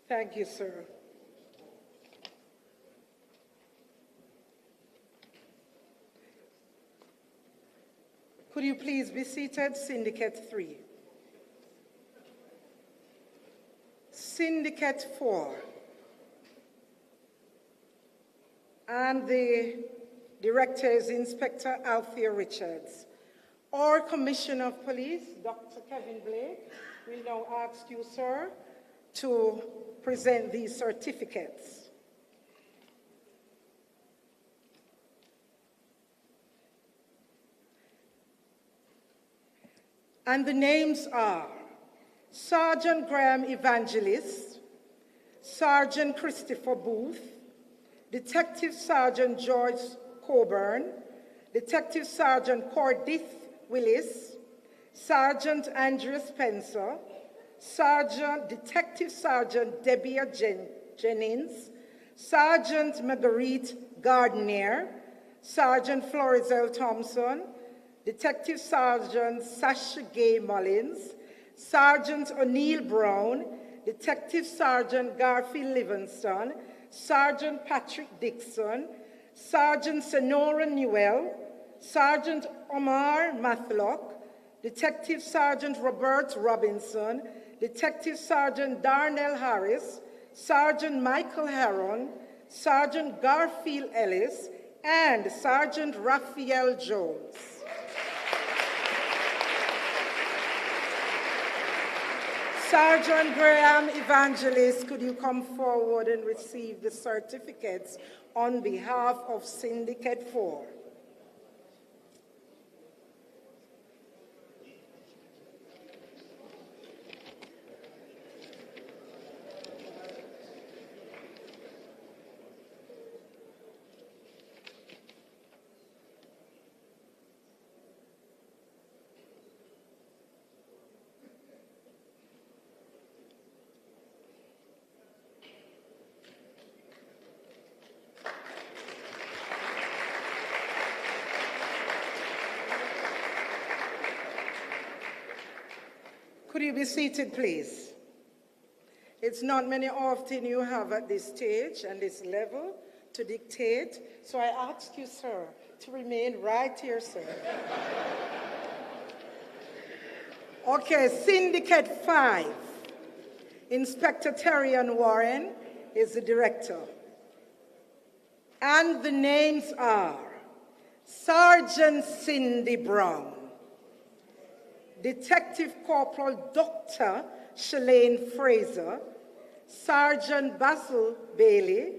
Thank you, sir. Could you please be seated, Syndicate 3? Syndicate 4. And the director is Inspector Althea Richards. Our Commissioner of Police, Dr. Kevin Blake, will now ask you, sir, to present these certificates. And the names are Sergeant Graham Evangelist, Sergeant Christopher Booth, Detective Sergeant George Coburn, Detective Sergeant Cordith Willis, Sergeant Andrew Spencer, Detective Sergeant Debbie Jennings, Sergeant Marguerite Gardner, Sergeant Florizel Thompson, Detective Sergeant Sasha Gay Mullins, Sergeant O'Neill Brown, Detective Sergeant Garfield Livingston, Sergeant Patrick Dixon, Sergeant Sonora Newell, Sergeant Omar Matlock, Detective Sergeant Robert Robinson, Detective Sergeant Darnell Harris, Sergeant Michael Heron, Sergeant Garfield Ellis, and Sergeant Raphael Jones. Sergeant Graham Evangelist, could you come forward and receive the certificates on behalf of Syndicate 4? Could you be seated, please? It's not many often you have at this stage and this level to dictate, so I ask you, sir, to remain right here, sir. Okay, Syndicate 5. Inspector Terrian Warren is the director. And the names are Sergeant Cindy Brown, Detective Corporal Dr. Shalane Fraser, Sergeant Basil Bailey,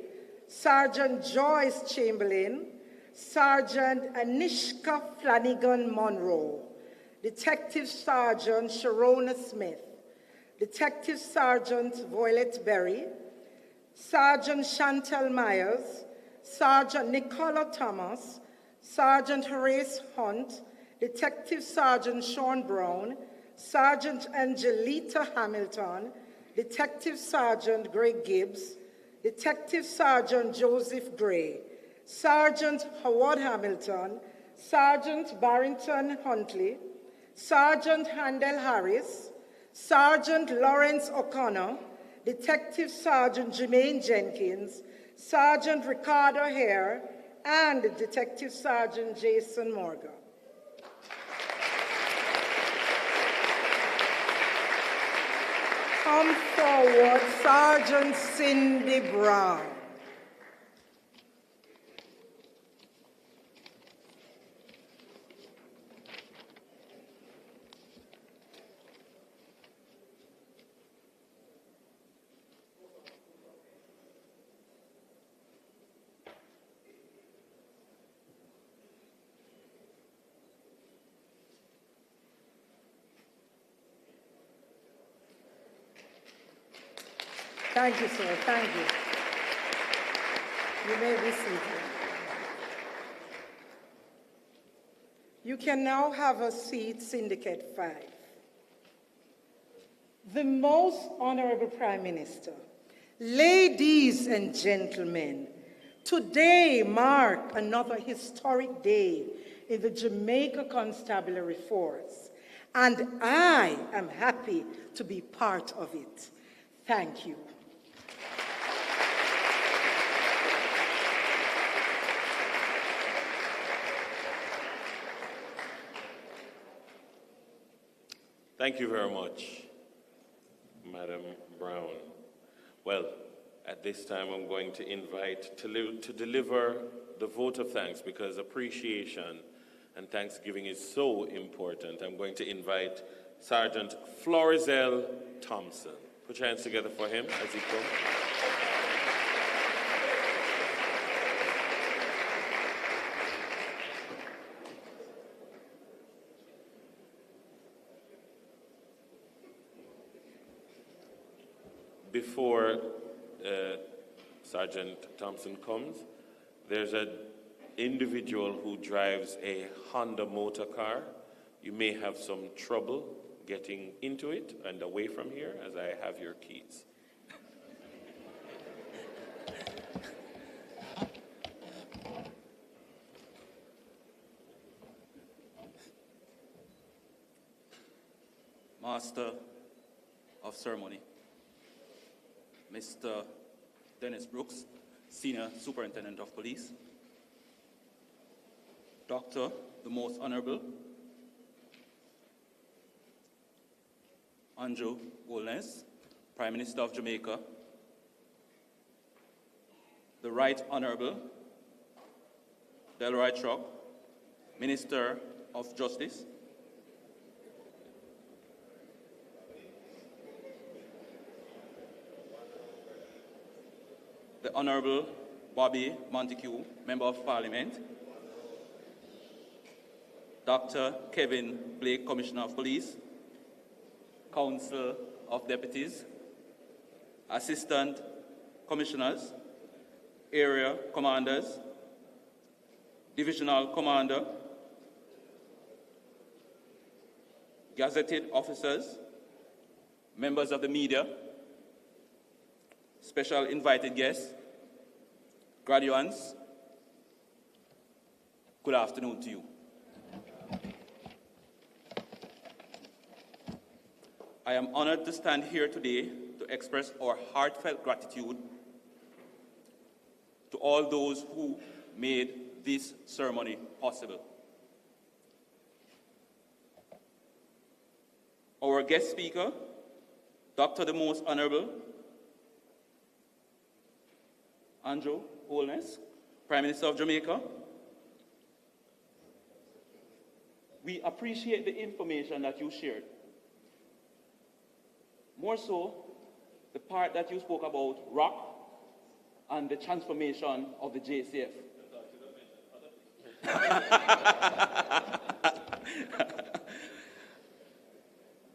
Sergeant Joyce Chamberlain, Sergeant Anishka Flanagan Monroe, Detective Sergeant Sharona Smith, Detective Sergeant Violet Berry, Sergeant Chantal Myers, Sergeant Nicola Thomas, Sergeant Horace Hunt, Detective Sergeant Sean Brown, Sergeant Angelita Hamilton, Detective Sergeant Greg Gibbs, Detective Sergeant Joseph Gray, Sergeant Howard Hamilton, Sergeant Barrington Huntley, Sergeant Handel Harris, Sergeant Lawrence O'Connor, Detective Sergeant Jermaine Jenkins, Sergeant Ricardo Hare, and Detective Sergeant Jason Morgan. Come forward, Sergeant Cindy Brown. Thank you, sir. Thank you. You may be seated. You can now have a seat, Syndicate 5. The Most Honorable Prime Minister, ladies and gentlemen, today marks another historic day in the Jamaica Constabulary Force, and I am happy to be part of it. Thank you. Thank you very much, Madam Brown. Well, at this time, I'm going to invite to deliver the vote of thanks, because appreciation and Thanksgiving is so important. I'm going to invite Sergeant Florizel Thompson. Put your hands together for him as he comes. Before Sergeant Thompson comes, there's an individual who drives a Honda motor car. You may have some trouble getting into it and away from here, as I have your keys. Master of Ceremony, Mr. Dennis Brooks, Senior Superintendent of Police, Dr. the Most Honorable Andrew Holness, Prime Minister of Jamaica, the Right Honorable Delroy Truck, Minister of Justice, the Honorable Bobby Montague, Member of Parliament, Dr. Kevin Blake, Commissioner of Police, Council of Deputies, Assistant Commissioners, Area Commanders, Divisional Commander, Gazetted Officers, members of the media, special invited guests, graduates, good afternoon to you. I am honored to stand here today to express our heartfelt gratitude to all those who made this ceremony possible. Our guest speaker, Dr. the Most Honorable Andrew Holness, Prime Minister of Jamaica. We appreciate the information that you shared. More so, the part that you spoke about ROC and the transformation of the JCF.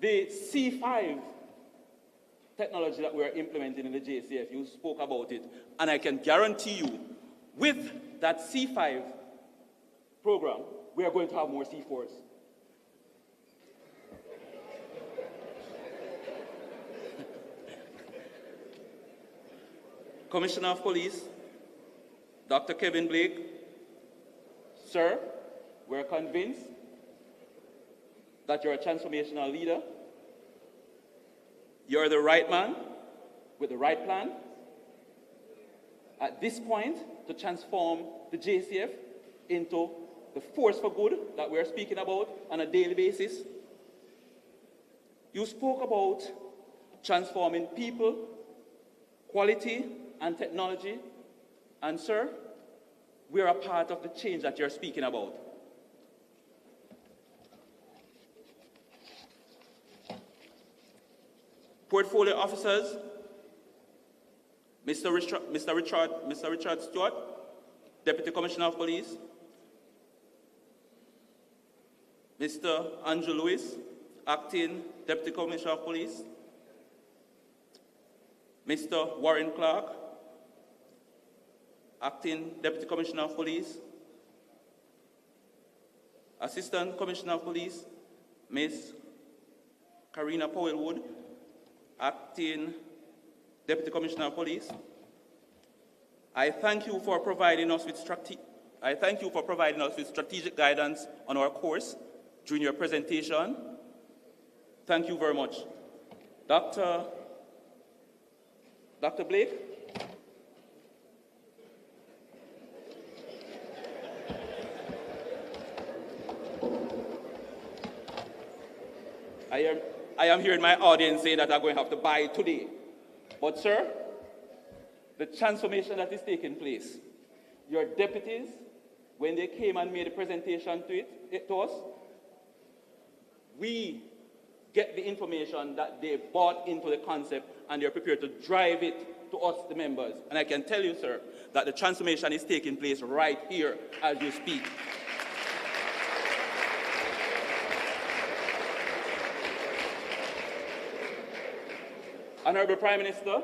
The C5 technology that we're implementing in the JCF, you spoke about it, and I can guarantee you, with that C5 program, we are going to have more C4s. Commissioner of Police, Dr. Kevin Blake, sir, we're convinced that you're a transformational leader. You're the right man with the right plan at this point to transform the JCF into the force for good that we're speaking about on a daily basis. You spoke about transforming people, quality, and technology, and sir, we're a part of the change that you're speaking about. Portfolio officers, Mr. Richard Stewart, Deputy Commissioner of Police, Mr. Andrew Lewis, Acting Deputy Commissioner of Police, Mr. Warren Clark, Acting Deputy Commissioner of Police, Assistant Commissioner of Police, Ms. Karina Powell-Wood, Acting Deputy Commissioner of Police. I thank you for providing us with strategic guidance on our course during your presentation. Thank you very much. Dr. Blake. I am hearing my audience say that I'm going to have to buy it today. But sir, the transformation that is taking place, your deputies, when they came and made a presentation to us, we get the information that they bought into the concept and they're prepared to drive it to us, the members. And I can tell you, sir, that the transformation is taking place right here as you speak. Honorable Prime Minister,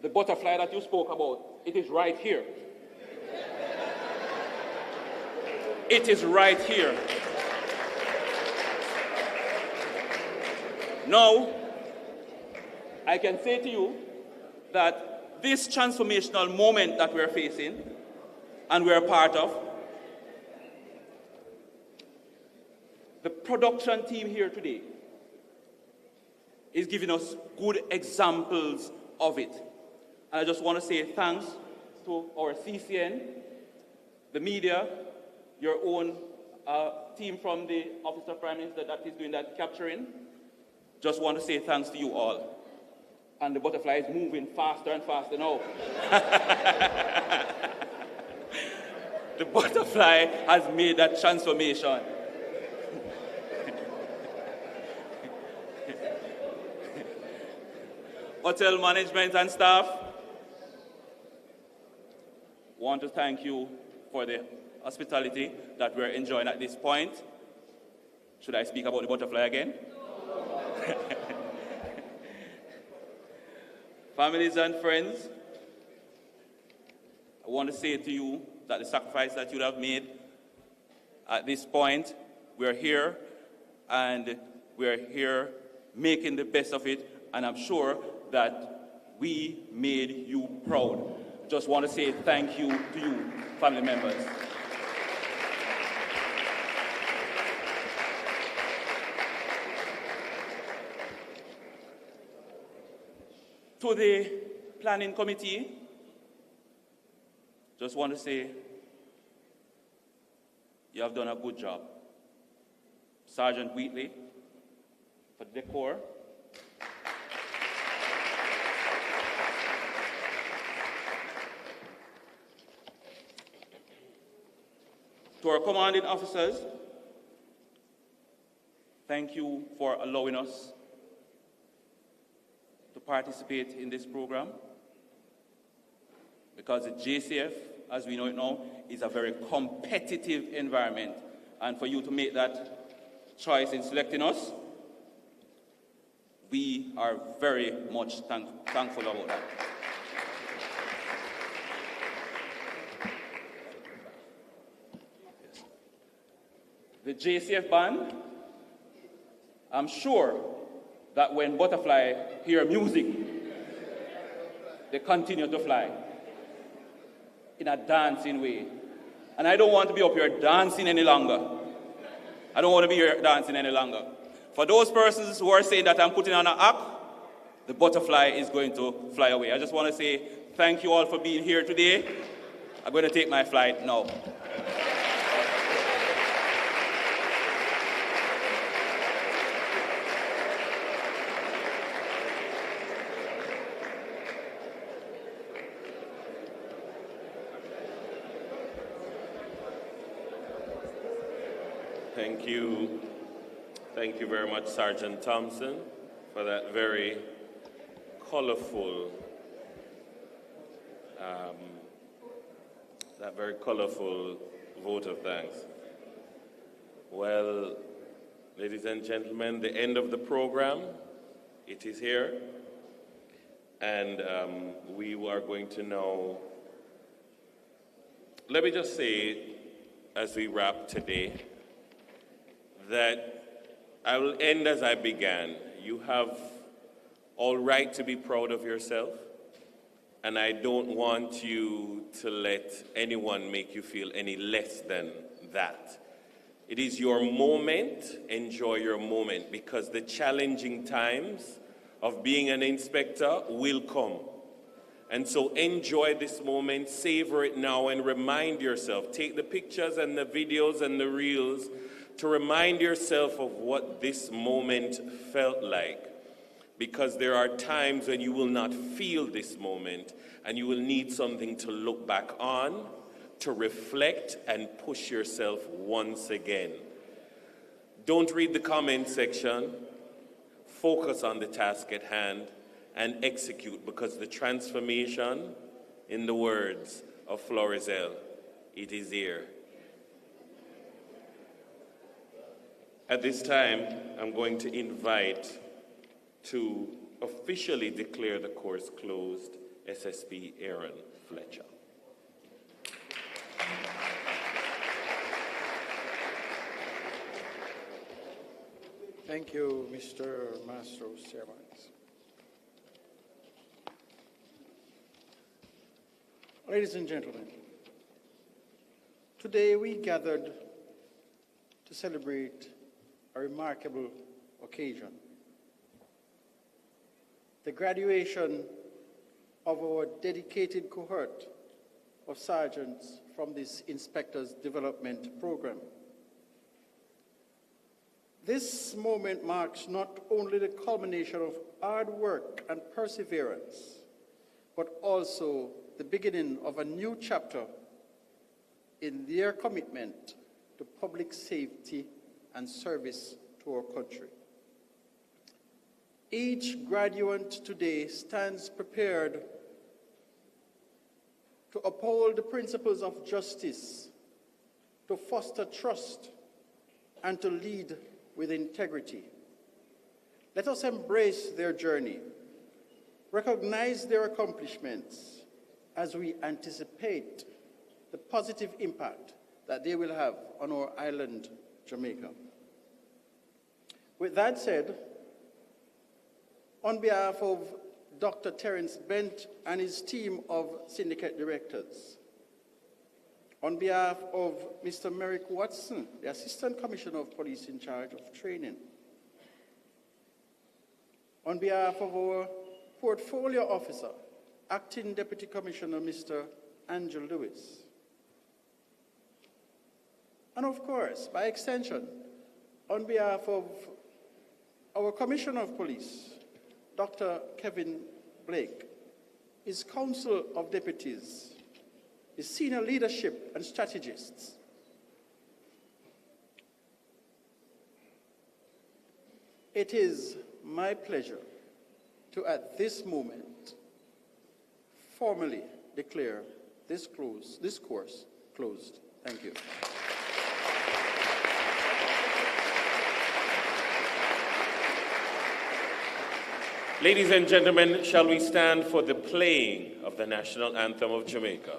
the butterfly that you spoke about, it is right here. It is right here. Now, I can say to you that this transformational moment that we're facing and we're a part of, the production team here today is giving us good examples of it. And I just want to say thanks to our CCN, the media, your own team from the Office of Prime Minister that is doing that capturing. Just want to say thanks to you all. And the butterfly is moving faster and faster now. The butterfly has made that transformation. Hotel management and staff, want to thank you for the hospitality that we're enjoying at this point. Should I speak about the butterfly again? Families and friends, I want to say to you that the sacrifice that you have made at this point, we're here and we're here making the best of it, and I'm sure that we made you proud. Just want to say thank you to you, family members. To the planning committee, just want to say you have done a good job. Sergeant Wheatley for the decor. To our commanding officers, thank you for allowing us to participate in this program, because the JCF, as we know it now, is a very competitive environment. And for you to make that choice in selecting us, we are very much thankful about that. The JCF band, I'm sure that when butterfly hear music, they continue to fly in a dancing way. And I don't want to be up here dancing any longer. I don't want to be here dancing any longer. For those persons who are saying that I'm putting on an act, the butterfly is going to fly away. I just want to say thank you all for being here today. I'm going to take my flight now. Thank you. Thank you very much, Sergeant Thompson, for that very colorful, vote of thanks. Well, ladies and gentlemen, the end of the program, it is here. And we are going to now, let me just say, as we wrap today, that I will end as I began. You have all right to be proud of yourself, and I don't want you to let anyone make you feel any less than that. It is your moment. Enjoy your moment, because the challenging times of being an inspector will come. And so enjoy this moment, savor it now, and remind yourself. Take the pictures and the videos and the reels to remind yourself of what this moment felt like, because there are times when you will not feel this moment and you will need something to look back on, to reflect and push yourself once again. Don't read the comment section. Focus on the task at hand and execute, because the transformation, in the words of Florizel, it is here. At this time, I'm going to invite to officially declare the course closed, SSP Aaron Fletcher. Thank you, Mr. Mastros, Chairman. Ladies and gentlemen, today we gathered to celebrate a remarkable occasion: the graduation of our dedicated cohort of sergeants from this Inspectors Development Program. This moment marks not only the culmination of hard work and perseverance, but also the beginning of a new chapter in their commitment to public safety and service to our country. Each graduate today stands prepared to uphold the principles of justice, to foster trust, and to lead with integrity. Let us embrace their journey, recognize their accomplishments as we anticipate the positive impact that they will have on our island, Jamaica. With that said, on behalf of Dr. Terence Bent and his team of syndicate directors, on behalf of Mr. Merrick Watson, the Assistant Commissioner of Police in charge of training, on behalf of our Portfolio Officer, Acting Deputy Commissioner Mr. Andrew Lewis, and of course, by extension, on behalf of our Commissioner of Police, Dr. Kevin Blake, his Council of Deputies, his senior leadership and strategists. It is my pleasure to, at this moment, formally declare this course closed. Thank you. Ladies and gentlemen, shall we stand for the playing of the national anthem of Jamaica?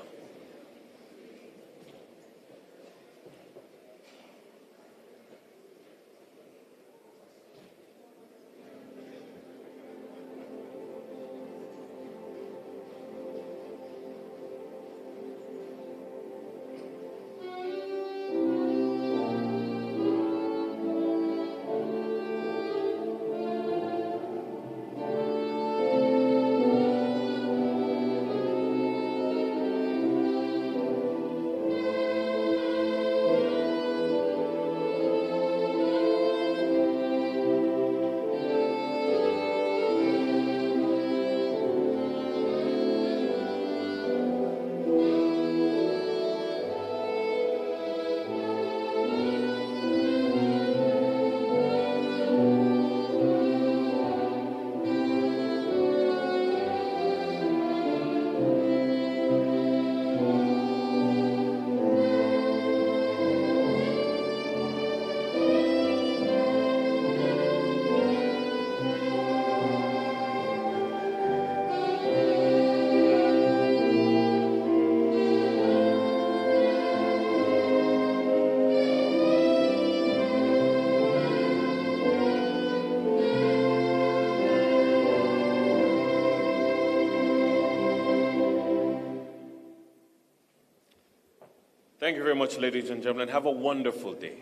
Thank you very much, ladies and gentlemen. Have a wonderful day.